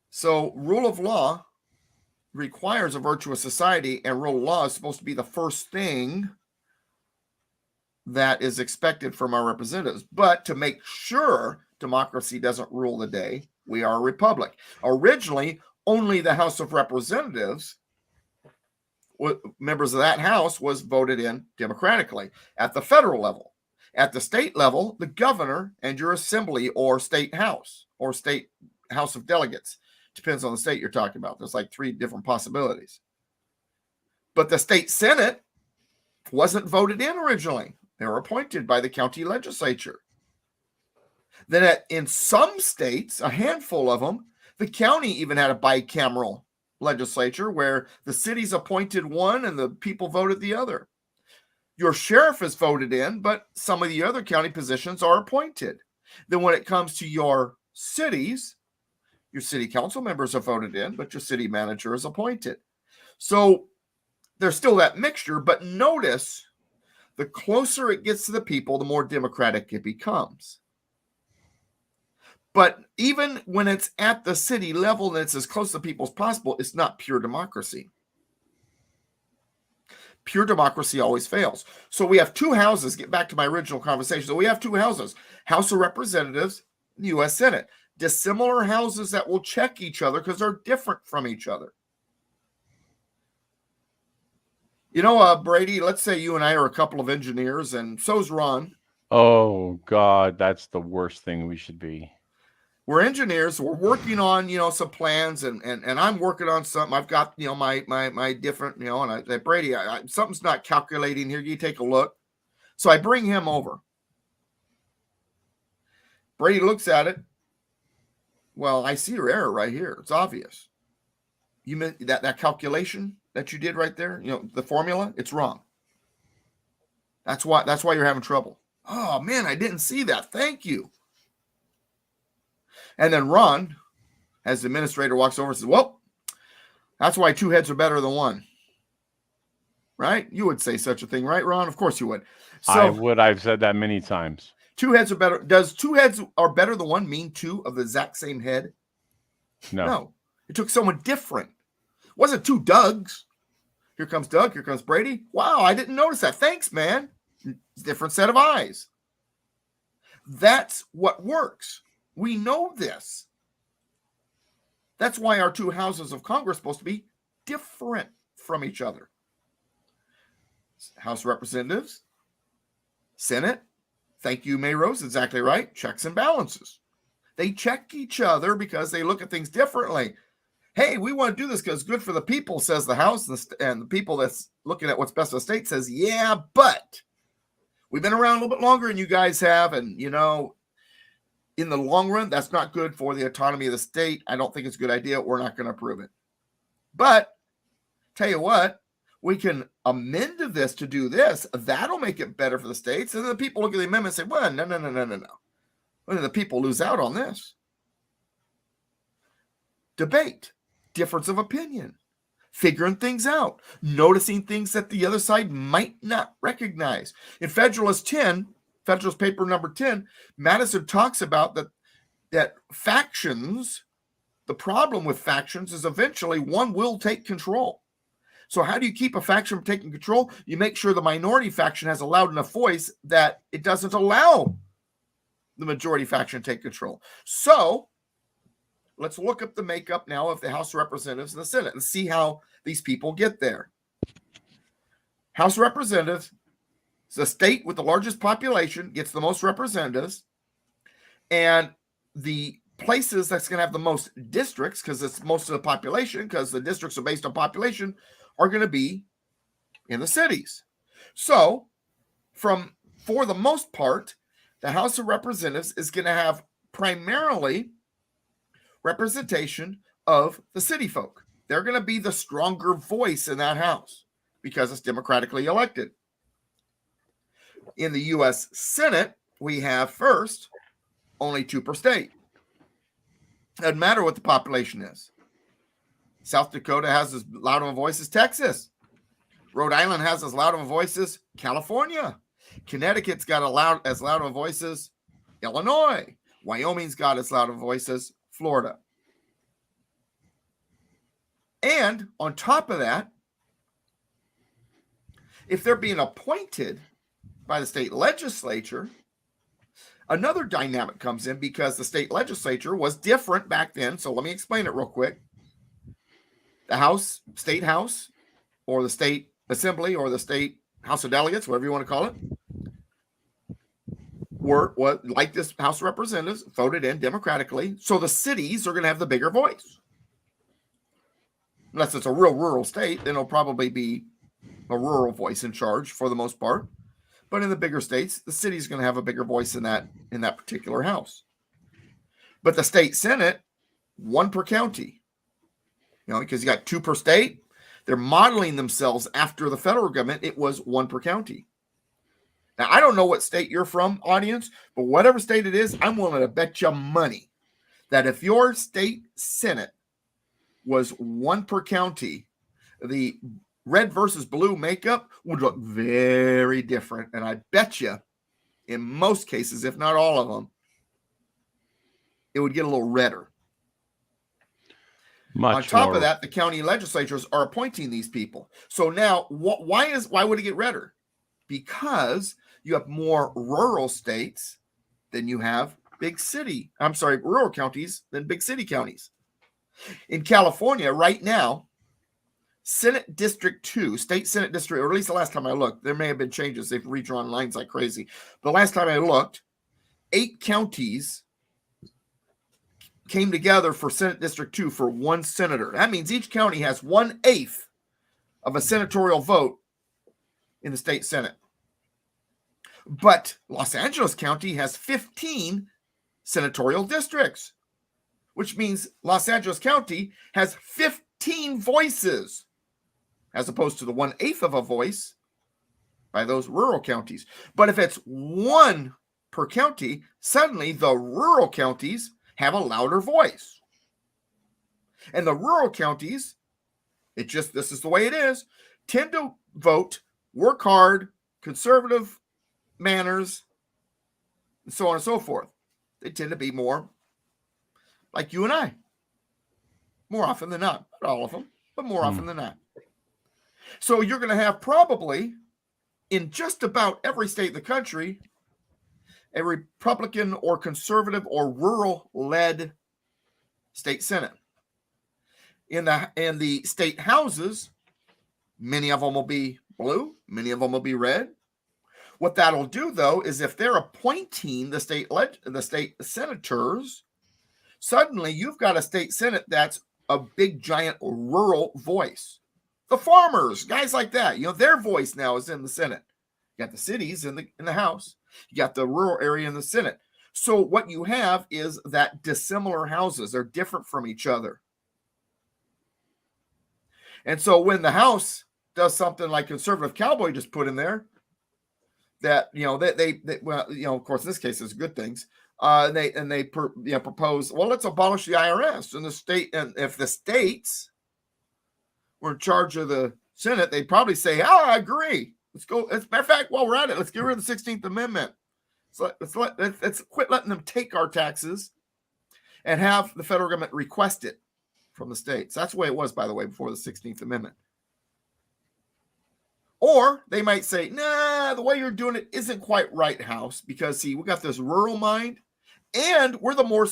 So rule of law requires a virtuous society, and rule of law is supposed to be the first thing that is expected from our representatives. But to make sure democracy doesn't rule the day, we are a republic. Originally, only the House of Representatives, members of that house, was voted in democratically at the federal level. At the state level, the governor and your assembly or state house of delegates. Depends on the state you're talking about. There's like 3 different possibilities. But the state senate wasn't voted in originally. They were appointed by the county legislature. Then in some states, a handful of them, the county even had a bicameral legislature where the cities appointed one and the people voted the other. Your sheriff is voted in, but some of the other county positions are appointed. Then when it comes to your cities, your city council members are voted in, but your city manager is appointed. So there's still that mixture, but notice the closer it gets to the people, the more democratic it becomes. But even when it's at the city level and it's as close to people as possible, it's not pure democracy. Pure democracy always fails. So we have 2 houses. Get back to my original conversation. So we have 2 houses, House of Representatives the U.S. Senate. Dissimilar houses that will check each other because they're different from each other. You know, Brady, let's say you and I are a couple of engineers, and so's Ron. Oh God, that's the worst thing we should be. We're engineers. We're working on, some plans, and I'm working on something. I've got, my different, and I say, Brady, something's not calculating here. You take a look. So I bring him over. Brady looks at it. Well, I see your error right here. It's obvious. You meant that calculation that you did right there, the formula, it's wrong. That's why you're having trouble. Oh man, I didn't see that. Thank you. And then Ron, as the administrator, walks over and says, well, that's why two heads are better than one. Right? You would say such a thing, right, Ron? Of course you would. So, I would. I've said that many times. Two heads are better. Does two heads are better than one mean two of the exact same head? No. It took someone different. It wasn't two Dougs. Here comes Doug. Here comes Brady. Wow, I didn't notice that. Thanks, man. Different set of eyes. That's what works. We know this. That's why our two houses of Congress are supposed to be different from each other. House of Representatives, Senate. Thank you, May Rose. Exactly right. Checks and balances. They check each other because they look at things differently. Hey, we want to do this because it's good for the people, says the House, and the people that's looking at what's best for the state says, yeah, but we've been around a little bit longer than you guys have, and, in the long run, that's not good for the autonomy of the state. I don't think it's a good idea. We're not going to approve it. But, tell you what, we can amend this to do this. That'll make it better for the states. And then the people look at the amendment and say, well, no. When do the people lose out on this? Debate. Difference of opinion. Figuring things out. Noticing things that the other side might not recognize. In Federalist Paper number 10, Madison talks about that factions, the problem with factions is eventually one will take control. So how do you keep a faction from taking control? You make sure the minority faction has a loud enough voice that it doesn't allow the majority faction to take control. So let's look up the makeup now of the House of Representatives and the Senate and see how these people get there. House of Representatives, the state with the largest population, gets the most representatives, and the places that's going to have the most districts, because it's most of the population, because the districts are based on population, are going to be in the cities. So, for the most part, the House of Representatives is going to have primarily representation of the city folk. They're going to be the stronger voice in that house because it's democratically elected. In the U.S. Senate, we have first only 2 per state. Doesn't matter what the population is. South Dakota has as loud of a voice as Texas. Rhode Island has as loud of a voice as California. Connecticut's got as loud of a voice as Illinois. Wyoming's got as loud of a voice as Florida. And on top of that, if they're being appointed by the state legislature, another dynamic comes in because the state legislature was different back then. So let me explain it real quick. The state house, or the state assembly, or the state House of Delegates, whatever you want to call it, were like this House of Representatives, voted in democratically. So the cities are going to have the bigger voice. Unless it's a real rural state, then it'll probably be a rural voice in charge for the most part. But in the bigger states, the city's going to have a bigger voice in that particular house. But the state Senate, 1 per county. Because you got 2 per state. They're modeling themselves after the federal government. It was 1 per county. Now, I don't know what state you're from, audience, but whatever state it is, I'm willing to bet you money that if your state Senate was 1 per county, the red versus blue makeup would look very different. And I bet you, in most cases, if not all of them, it would get a little redder. On top of that, the county legislatures are appointing these people. So now, why would it get redder? Because you have more rural states than you have rural counties than big city counties. In California right now, Senate District 2, State Senate District, or at least the last time I looked, there may have been changes. They've redrawn lines like crazy. The last time I looked, 8 counties came together for Senate District 2 for one senator. That means each county has 1/8 of a senatorial vote in the state Senate. But Los Angeles County has 15 senatorial districts, which means Los Angeles County has 15 voices, as opposed to the 1/8 of a voice by those rural counties. But if it's 1 per county, suddenly the rural counties have a louder voice. And the rural counties, this is the way it is, tend to vote, work hard, conservative manners, and so on and so forth. They tend to be more like you and I. More often than not. Not all of them, but more often than not. So you're going to have probably, in just about every state in the country, a Republican or conservative or rural-led state Senate. In the state houses, many of them will be blue, many of them will be red. What that'll do, though, is if they're appointing the state senators, suddenly you've got a state Senate that's a big, giant rural voice. The farmers, guys like that, their voice now is in the Senate. You got the cities in the House. You got the rural area in the Senate. So what you have is that dissimilar houses are different from each other. And so when the House does something like Conservative Cowboy just put in there, that of course in this case it's good things. They propose, well, let's abolish the IRS and the state. And if the states were in charge of the Senate, they'd probably say, I agree. Let's go. As a matter of fact, while we're at it, let's get rid of the 16th Amendment. So let's quit letting them take our taxes and have the federal government request it from the states. That's the way it was, by the way, before the 16th Amendment. Or they might say, nah, the way you're doing it isn't quite right, House, because, see, we got this rural mind, and we're the more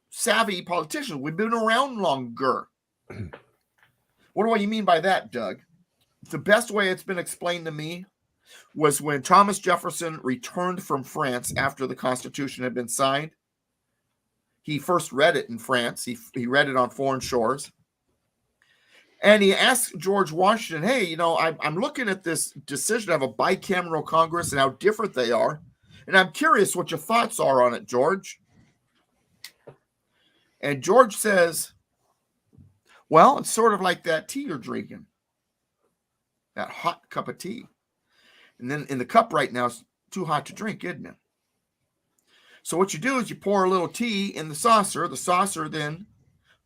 savvy politicians. We've been around longer. What do you mean by that, Doug? The best way it's been explained to me was when Thomas Jefferson returned from France after the Constitution had been signed. He first read it in France. He read it on foreign shores. And he asked George Washington, hey, I'm looking at this decision of a bicameral Congress and how different they are. And I'm curious what your thoughts are on it, George. And George says, well, it's sort of like that tea you're drinking. That hot cup of tea. And then in the cup right now, it's too hot to drink, isn't it? So what you do is you pour a little tea in the saucer. The saucer then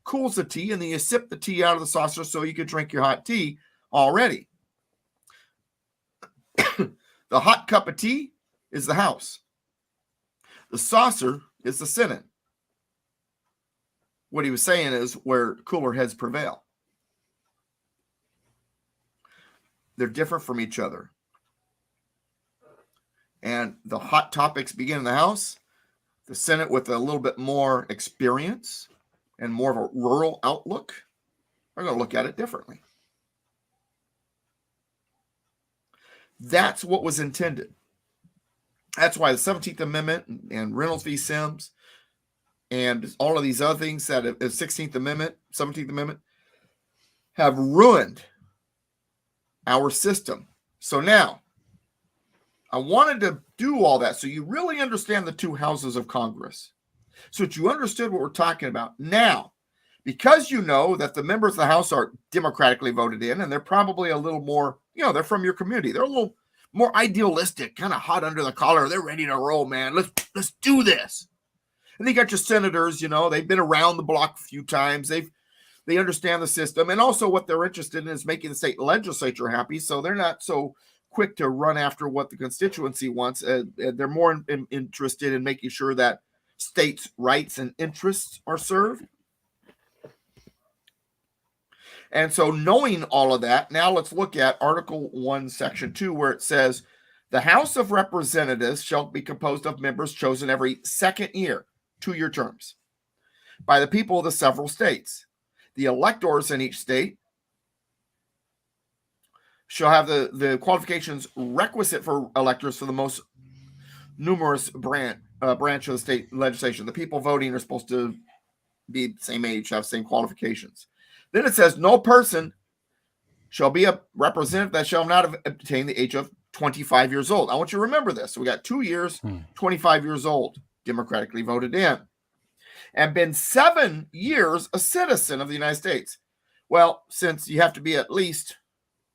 cools the tea, and then you sip the tea out of the saucer so you can drink your hot tea already. The hot cup of tea is the House. The saucer is the Senate. What he was saying is where cooler heads prevail. They're different from each other. And the hot topics begin in the House. The Senate, with a little bit more experience and more of a rural outlook, are going to look at it differently. That's what was intended. That's why the 17th Amendment and Reynolds v. Sims and all of these other things that the 16th Amendment, 17th Amendment have ruined our system. So now, I wanted to do all that so you really understand the two houses of Congress, so that you understood what we're talking about. Now, because you know that the members of the House are democratically voted in, and they're probably a little more, they're from your community. They're a little more idealistic, kind of hot under the collar. They're ready to roll, man. Let's do this. And they got your senators, they've been around the block a few times. They understand the system. And also what they're interested in is making the state legislature happy. So they're not so quick to run after what the constituency wants. They're more interested in making sure that states' rights and interests are served. And so knowing all of that, now let's look at Article 1, Section 2, where it says, the House of Representatives shall be composed of members chosen every second year. 2-year terms by the people of the several states. The electors in each state shall have the qualifications requisite for electors for the most numerous branch of the state legislation. The people voting are supposed to be the same age, have same qualifications. Then it says, no person shall be a representative that shall not have attained the age of 25 years old. I want you to remember this. So we got 2 years, 25 years old, democratically voted in, and been 7 years a citizen of the United States. Well, since you have to be at least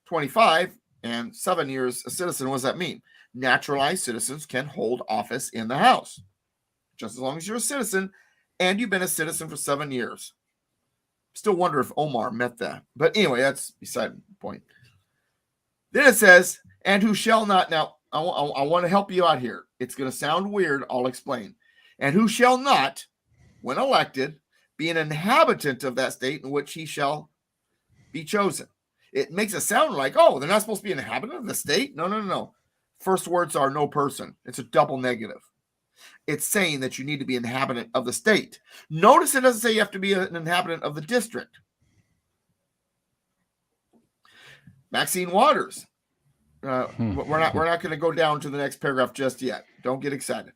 25 and 7 years a citizen, what does that mean? Naturalized citizens can hold office in the House, just as long as you're a citizen and you've been a citizen for 7 years. Still wonder if Omar met that. But anyway, that's beside the point. Then it says, and who shall not. Now, I want to help you out here. It's going to sound weird. I'll explain. And who shall not, when elected, be an inhabitant of that state in which he shall be chosen. It makes it sound like, oh, they're not supposed to be an inhabitant of the state? No. First words are no person. It's a double negative. It's saying that you need to be an inhabitant of the state. Notice it doesn't say you have to be an inhabitant of the district. Maxine Waters. We're not going to go down to the next paragraph just yet. Don't get excited.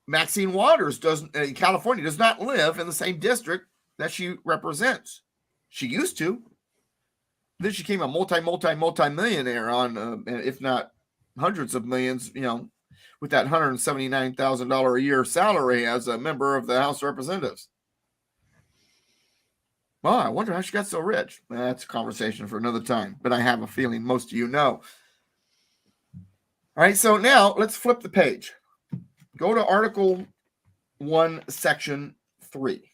Maxine Waters in California does not live in the same district that she represents. She used to. Then she became a multi-millionaire on, if not hundreds of millions, with that $179,000 a year salary as a member of the House of Representatives. Well, I wonder how she got so rich. That's a conversation for another time, but I have a feeling most of you know. All right, so now let's flip the page. Go to Article 1, Section 3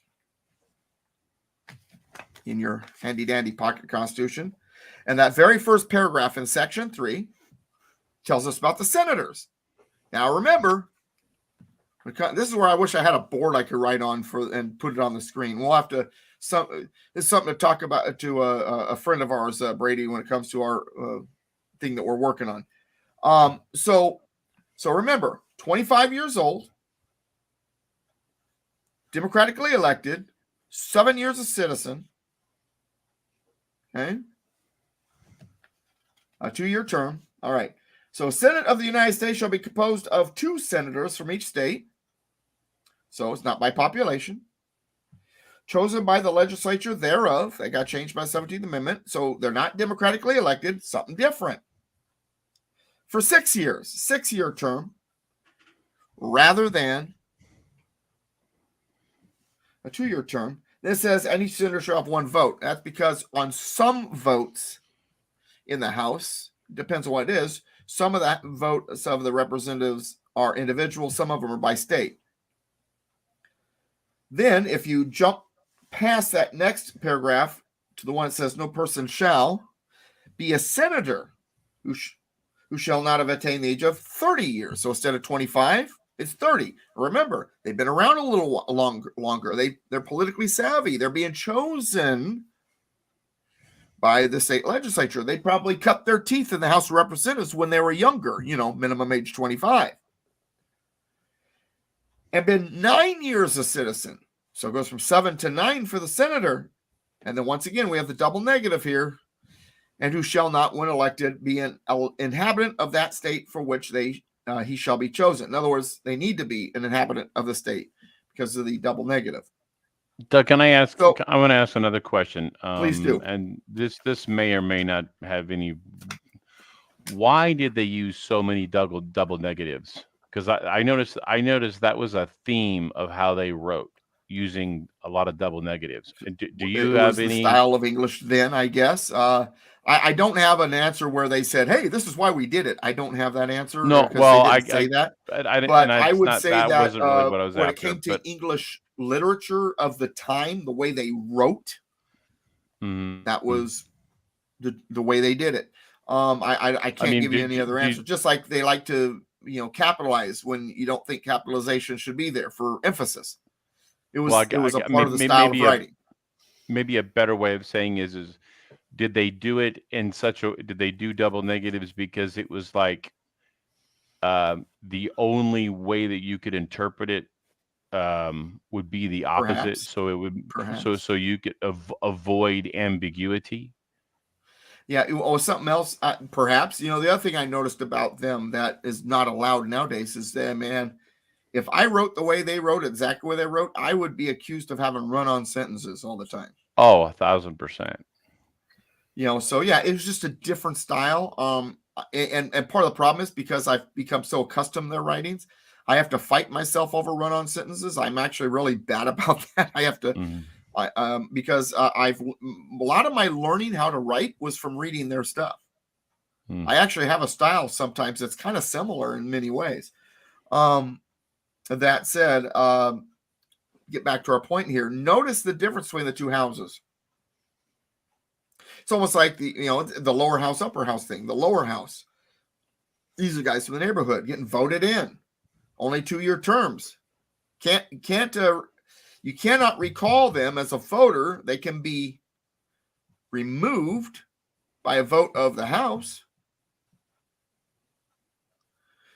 in your handy-dandy pocket Constitution. And that very first paragraph in Section 3 tells us about the senators. Now, remember, this is where I wish I had a board I could write on and put it on the screen. We'll have to. It's something to talk about to a friend of ours, Brady, when it comes to our thing that we're working on. So remember, 25 years old, democratically elected, 7 years a citizen. Okay, a 2-year term. All right. So, Senate of the United States shall be composed of 2 senators from each state. So, it's not by population. Chosen by the legislature thereof. They got changed by the 17th Amendment. So, they're not democratically elected. Something different. For 6 years. 6-year term. Rather than a 2-year term. Then it says, and each senator shall have 1 vote. That's because on some votes in the House, depends on what it is, some of that vote, some of the representatives are individual, some of them are by state. Then, if you jump past that next paragraph to the one that says, no person shall be a senator who shall not have attained the age of 30 years. So instead of 25, it's 30. Remember, they've been around a little longer. They're politically savvy. They're being chosen by the state legislature. They probably cut their teeth in the House of Representatives when they were younger, minimum age 25. And been 9 years a citizen. So it goes from 7 to 9 for the senator. And then once again, we have the double negative here. And who shall not, when elected, be an inhabitant of that state for which he shall be chosen. In other words, they need to be an inhabitant of the state because of the double negative. Doug, can I ask? I want to ask another question. Please do. And this may or may not have any. Why did they use so many double negatives? Because I noticed that was a theme of how they wrote, using a lot of double negatives. Do you have any style of English then? I guess. I don't have an answer where they said, "Hey, this is why we did it." I don't have that answer. No, well, I say that. I would say that wasn't really what I was when after, it came to English literature of the time, the way they wrote, that was the way they did it. I can't give you any other answer. Just like they like to, capitalize when you don't think capitalization should be there for emphasis. It was a part of the style of writing. Maybe a better way of saying is did they do it in did they do double negatives because it was like the only way that you could interpret it would be the opposite. Perhaps. So it would Perhaps. so you could avoid ambiguity. Yeah. Or something else, perhaps. The other thing I noticed about them that is not allowed nowadays is that, man, if I wrote the way they wrote, exactly the way they wrote, I would be accused of having run-on sentences all the time. Oh, 1,000%. So yeah, it was just a different style. And part of the problem is because I've become so accustomed to their writings, I have to fight myself over run-on sentences. I'm actually really bad about that. I have to, because a lot of my learning how to write was from reading their stuff. I actually have a style sometimes that's kind of similar in many ways. That said, get back to our point here. Notice the difference between the two houses. It's almost like the lower house, upper house thing. The lower house, these are guys from the neighborhood getting voted in, only 2-year terms. You cannot recall them as a voter. They can be removed by a vote of the House.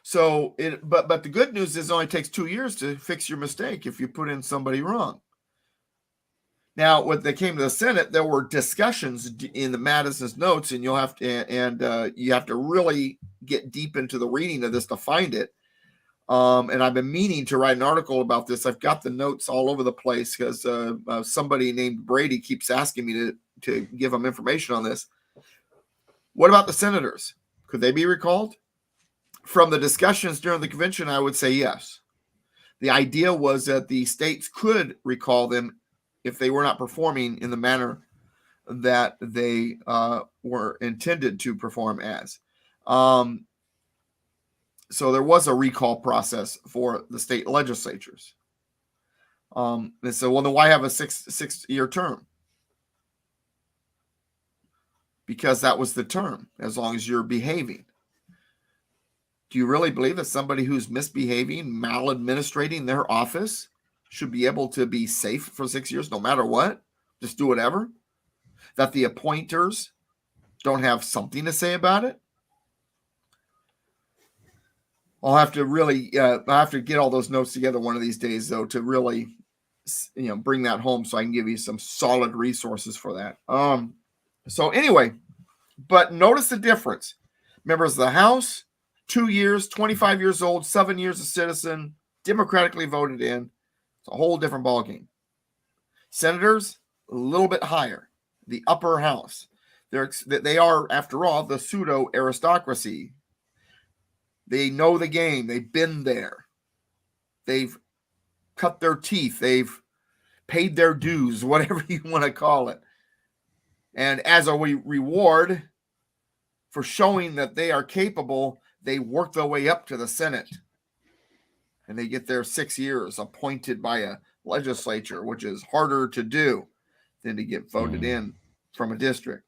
So but the good news is it only takes 2 years to fix your mistake if you put in somebody wrong. Now, when they came to the Senate, there were discussions in the Madison's notes, and you have to really get deep into the reading of this to find it. And I've been meaning to write an article about this. I've got the notes all over the place because somebody named Brady keeps asking me to give him information on this. What about the senators? Could they be recalled? From the discussions during the convention, I would say yes. The idea was that the states could recall them if they were not performing in the manner that they were intended to perform as. So there was a recall process for the state legislatures. They said, well, then why have a six-year term? Because that was the term, as long as you're behaving. Do you really believe that somebody who's misbehaving, maladministrating their office should be able to be safe for 6 years no matter what? Just do whatever? That the appointers don't have something to say about it? I'll have to get all those notes together one of these days, though, to really, bring that home so I can give you some solid resources for that. So anyway, but notice the difference. Members of the House, 2 years, 25 years old, 7 years a citizen, democratically voted in. It's a whole different ballgame. Senators, a little bit higher. The upper house. They are, after all, the pseudo aristocracy. They know the game. They've been there. They've cut their teeth. They've paid their dues, whatever you want to call it. And as a reward for showing that they are capable, they work their way up to the Senate. And they get their 6 years appointed by a legislature, which is harder to do than to get voted in from a district.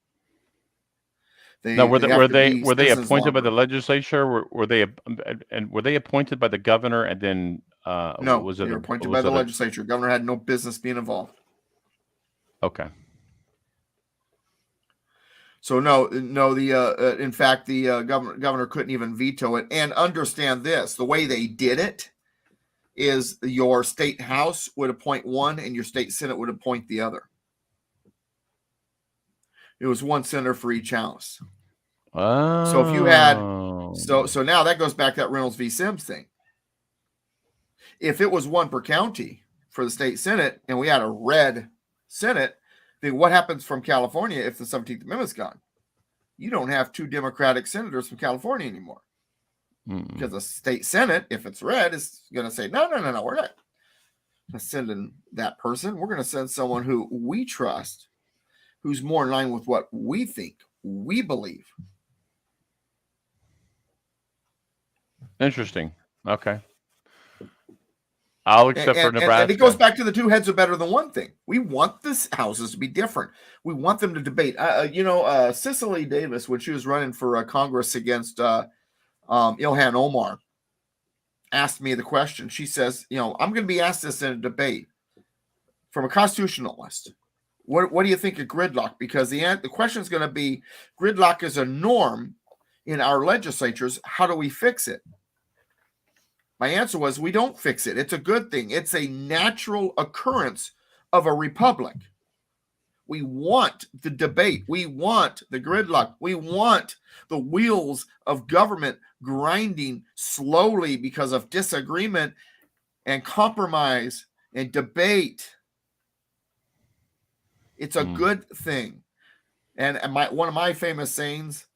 Were they appointed by the legislature? Were they appointed by the governor and then no? They were appointed by the legislature. Governor had no business being involved. Okay. So no. In fact, the governor couldn't even veto it. And understand this: the way they did it is your state house would appoint one, and your state senate would appoint the other. It was one senator for each house. Oh. So if you had, so now that goes back to that Reynolds v. Sims thing. If it was one per county for the state senate, and we had a red senate, then what happens from California if the 17th Amendment's gone? You don't have two Democratic senators from California anymore. Because the state senate, if it's red, is going to say, no, we're not sending that person. We're going to send someone who we trust, who's more in line with what we think, we believe. Interesting. Okay. I'll accept for Nebraska. And it goes back to the two heads are better than one thing. We want this houses to be different. We want them to debate. Cicely Davis, when she was running for Congress against Ilhan Omar, asked me the question. She says, I'm going to be asked this in a debate from a constitutionalist. What do you think of gridlock? Because the question is going to be, gridlock is a norm in our legislatures. How do we fix it? My answer was, we don't fix it. It's a good thing. It's a natural occurrence of a republic. We want the debate. We want the gridlock. We want the wheels of government grinding slowly because of disagreement and compromise and debate. It's a good thing. And one of my famous sayings,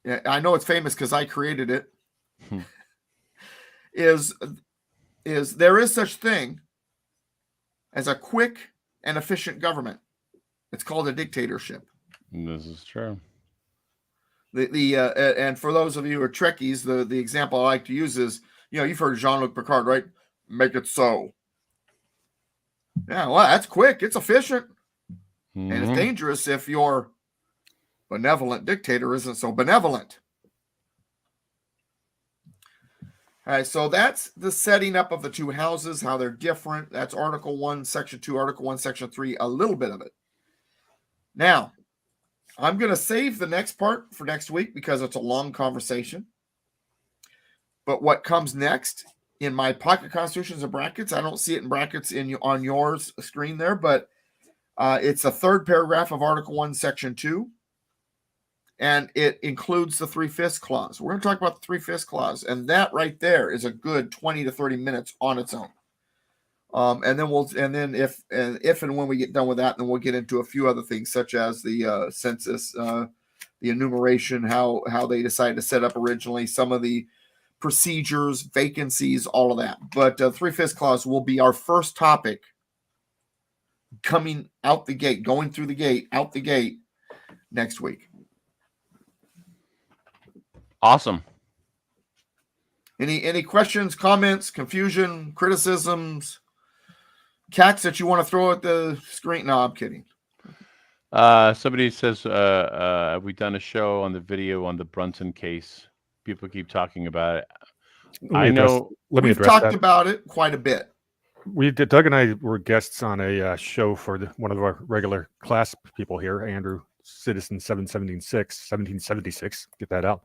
I know it's famous because I created it, is there is such thing as a quick and efficient government. It's called a dictatorship. This is true. And for those of you who are Trekkies, the example I like to use is, you've heard Jean-Luc Picard, right? Make it so. Yeah, well, that's quick. It's efficient. And it's dangerous if your benevolent dictator isn't so benevolent. All right, so that's the setting up of the two houses, how they're different. That's Article 1, Section 2, Article 1, Section 3, a little bit of it. Now, I'm going to save the next part for next week because it's a long conversation. But what comes next in my pocket constitutions and brackets, I don't see it in brackets on yours screen there, but it's the third paragraph of Article 1, Section 2. And it includes the 3/5 clause. We're going to talk about the 3/5 clause. And that right there is a good 20 to 30 minutes on its own. And then if and when we get done with that, then we'll get into a few other things, such as the census, the enumeration, how they decided to set up originally, some of the procedures, vacancies, all of that. But 3/5 clause will be our first topic coming out the gate, going through the gate, out the gate next week. Awesome. Any questions, comments, confusion, criticisms, cats that you want to throw at the screen? No, I'm kidding. Somebody says, have we done a show on the video on the Brunson case? People keep talking about it. We've talked about it quite a bit. We did. Doug and I were guests on a show for one of our regular class people here, Andrew Citizen 1776. Get that out.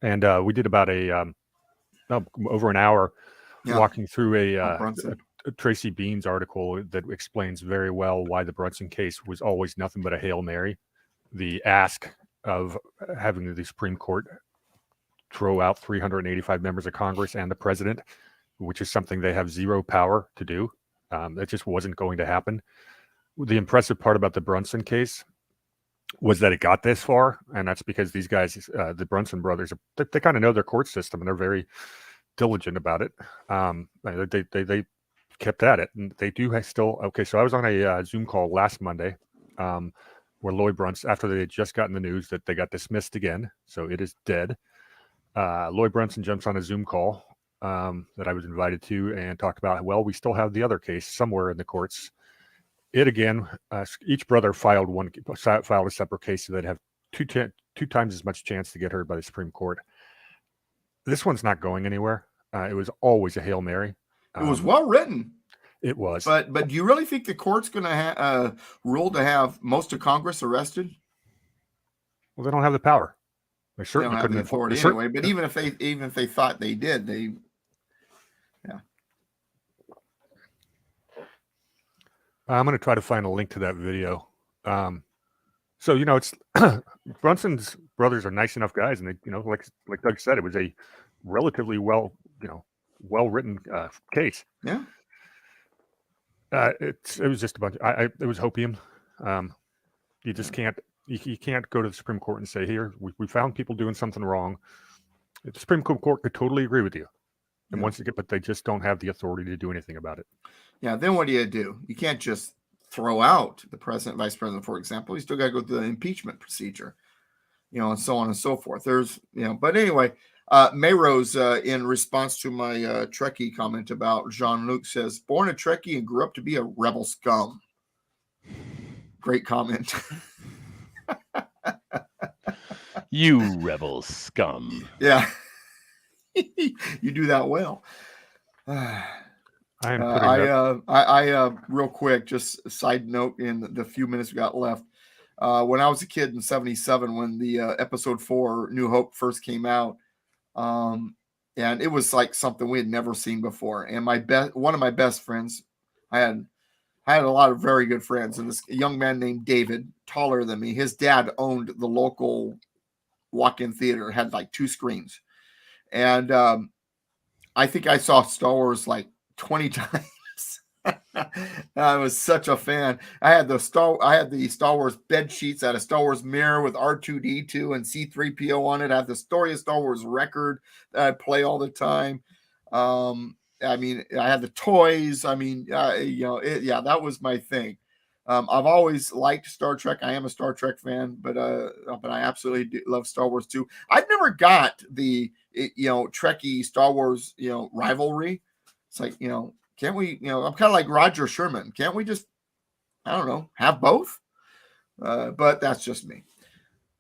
And we did about over an hour walking through a Tracy Bean's article that explains very well why the Brunson case was always nothing but a Hail Mary. The ask of having the Supreme Court throw out 385 members of Congress and the president, which is something they have zero power to do. That just wasn't going to happen. The impressive part about the Brunson case was that it got this far, and that's because these guys, the Brunson brothers, they kind of know their court system, and they're very diligent about it. They kept at it, and they do still. Okay, so I was on a Zoom call last Monday where Lloyd Brunson, after they had just gotten the news that they got dismissed again, so it is dead. Lloyd Brunson jumps on a Zoom call that I was invited to and talked about, well, we still have the other case somewhere in the courts. It again, each brother filed a separate case so they'd have two times as much chance to get heard by the Supreme Court. This one's not going anywhere. It was always a Hail Mary. It was well written. It was. But do you really think the court's going to rule to have most of Congress arrested? Well, they don't have the power. They certainly don't have couldn't the authority anyway. But even if they thought they did, I'm going to try to find a link to that video. So it's Brunson's brothers are nice enough guys, and they, like Doug said, it was a relatively well written case. Yeah. It was just a bunch. It was hopium. You just can't. You can't go to the Supreme Court and say, "Here, we found people doing something wrong." The Supreme Court could totally agree with you, and but they just don't have the authority to do anything about it. Yeah. Then what do? You can't just throw out the president, vice president, for example. You still got to go through the impeachment procedure, and so on and so forth. There's, but anyway, Mayrose, in response to my Trekkie comment about Jean-Luc, says, born a Trekkie and grew up to be a rebel scum. Great comment. You rebel scum. Yeah. You do that well. I real quick, just a side note in the few minutes we got left. When I was a kid in 1977, when the episode 4 New Hope first came out, and it was like something we had never seen before. And one of my best friends, I had a lot of very good friends, and this young man named David, taller than me, his dad owned the local walk-in theater, had like 2 screens. And I think I saw Star Wars like 20 times. I was such a fan. I had the Star Wars bed sheets. I had a Star Wars mirror with R2D2 and C3PO on it. I had the Story of Star Wars record that I play all the time. I mean, I had the toys. I mean, that was my thing. I've always liked Star Trek. I am a Star Trek fan, but I absolutely love Star Wars too. I've never got the Trekkie Star Wars rivalry. It's like, can't we? I'm kind of like Roger Sherman. Can't we just, I don't know, have both? But that's just me.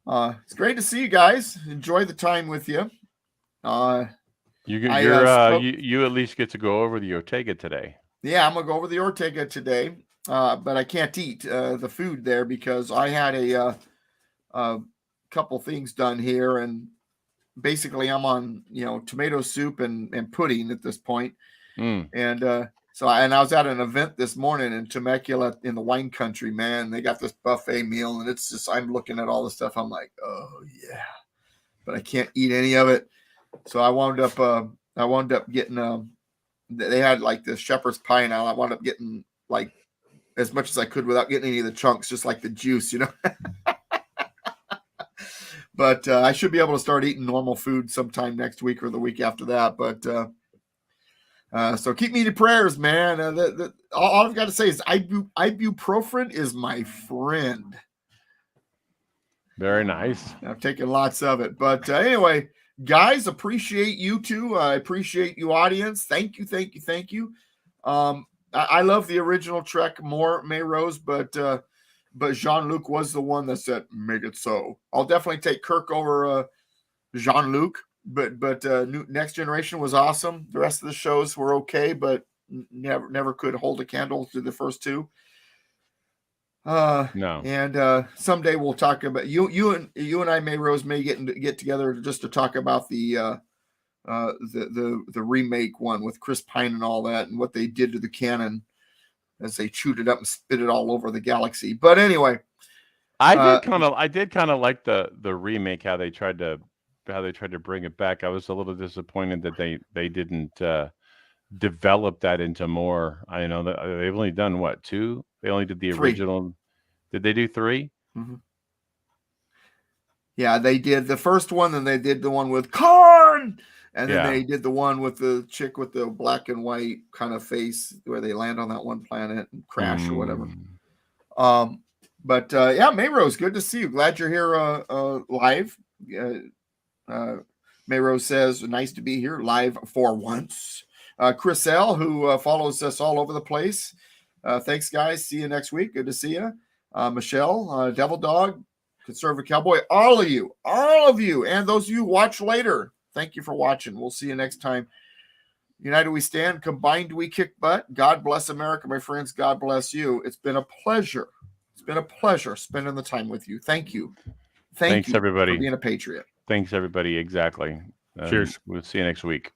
It's great to see you guys. Enjoy the time with you. You at least get to go over the Ortega today. Yeah, I'm gonna go over the Ortega today, but I can't eat the food there because I had a couple things done here, and basically I'm on tomato soup and pudding at this point. And I was at an event this morning in Temecula in the wine country, man. They got this buffet meal, and it's just, I'm looking at all the stuff. I'm like, oh yeah, but I can't eat any of it. So I wound up getting, they had like this shepherd's pie, and I wound up getting like as much as I could without getting any of the chunks, just like the juice, But I should be able to start eating normal food sometime next week or the week after that. But so keep me in your prayers, man. All I've got to say is ibuprofen is my friend. Very nice. I've taken lots of it. But anyway, guys, appreciate you too. I appreciate you, audience. Thank you. I love the original Trek more, Mayrose, but Jean-Luc was the one that said, make it so. I'll definitely take Kirk over Jean-Luc. But Next Generation was awesome. The rest of the shows were okay, but never could hold a candle to the first 2. No. And someday we'll talk about you and I, Mayrose, may get together just to talk about the remake one with Chris Pine and all that, and what they did to the canon as they chewed it up and spit it all over the galaxy. But anyway, I did kind of like the remake, how they tried to bring it back. I was a little disappointed that they didn't develop that into more. I know that they've only done what, 2? They only did the 3. original. Did they do 3? Mm-hmm. Yeah, they did the first one, and they did the one with Khan, and then they did the one with the chick with the black and white kind of face where they land on that one planet and crash or whatever. But Mayrose, good to see you. Glad you're here live. Mayrose says, nice to be here live for once. Chris L, who follows us all over the place. Thanks, guys. See you next week. Good to see you. Michelle, Devil Dog, Conservative Cowboy, all of you, and those of you who watch later, thank you for watching. We'll see you next time. United we stand, combined we kick butt. God bless America, my friends. God bless you. It's been a pleasure. Spending the time with you. Thank you. Thanks, everybody, for being a patriot. Thanks, everybody. Exactly. Cheers. We'll see you next week.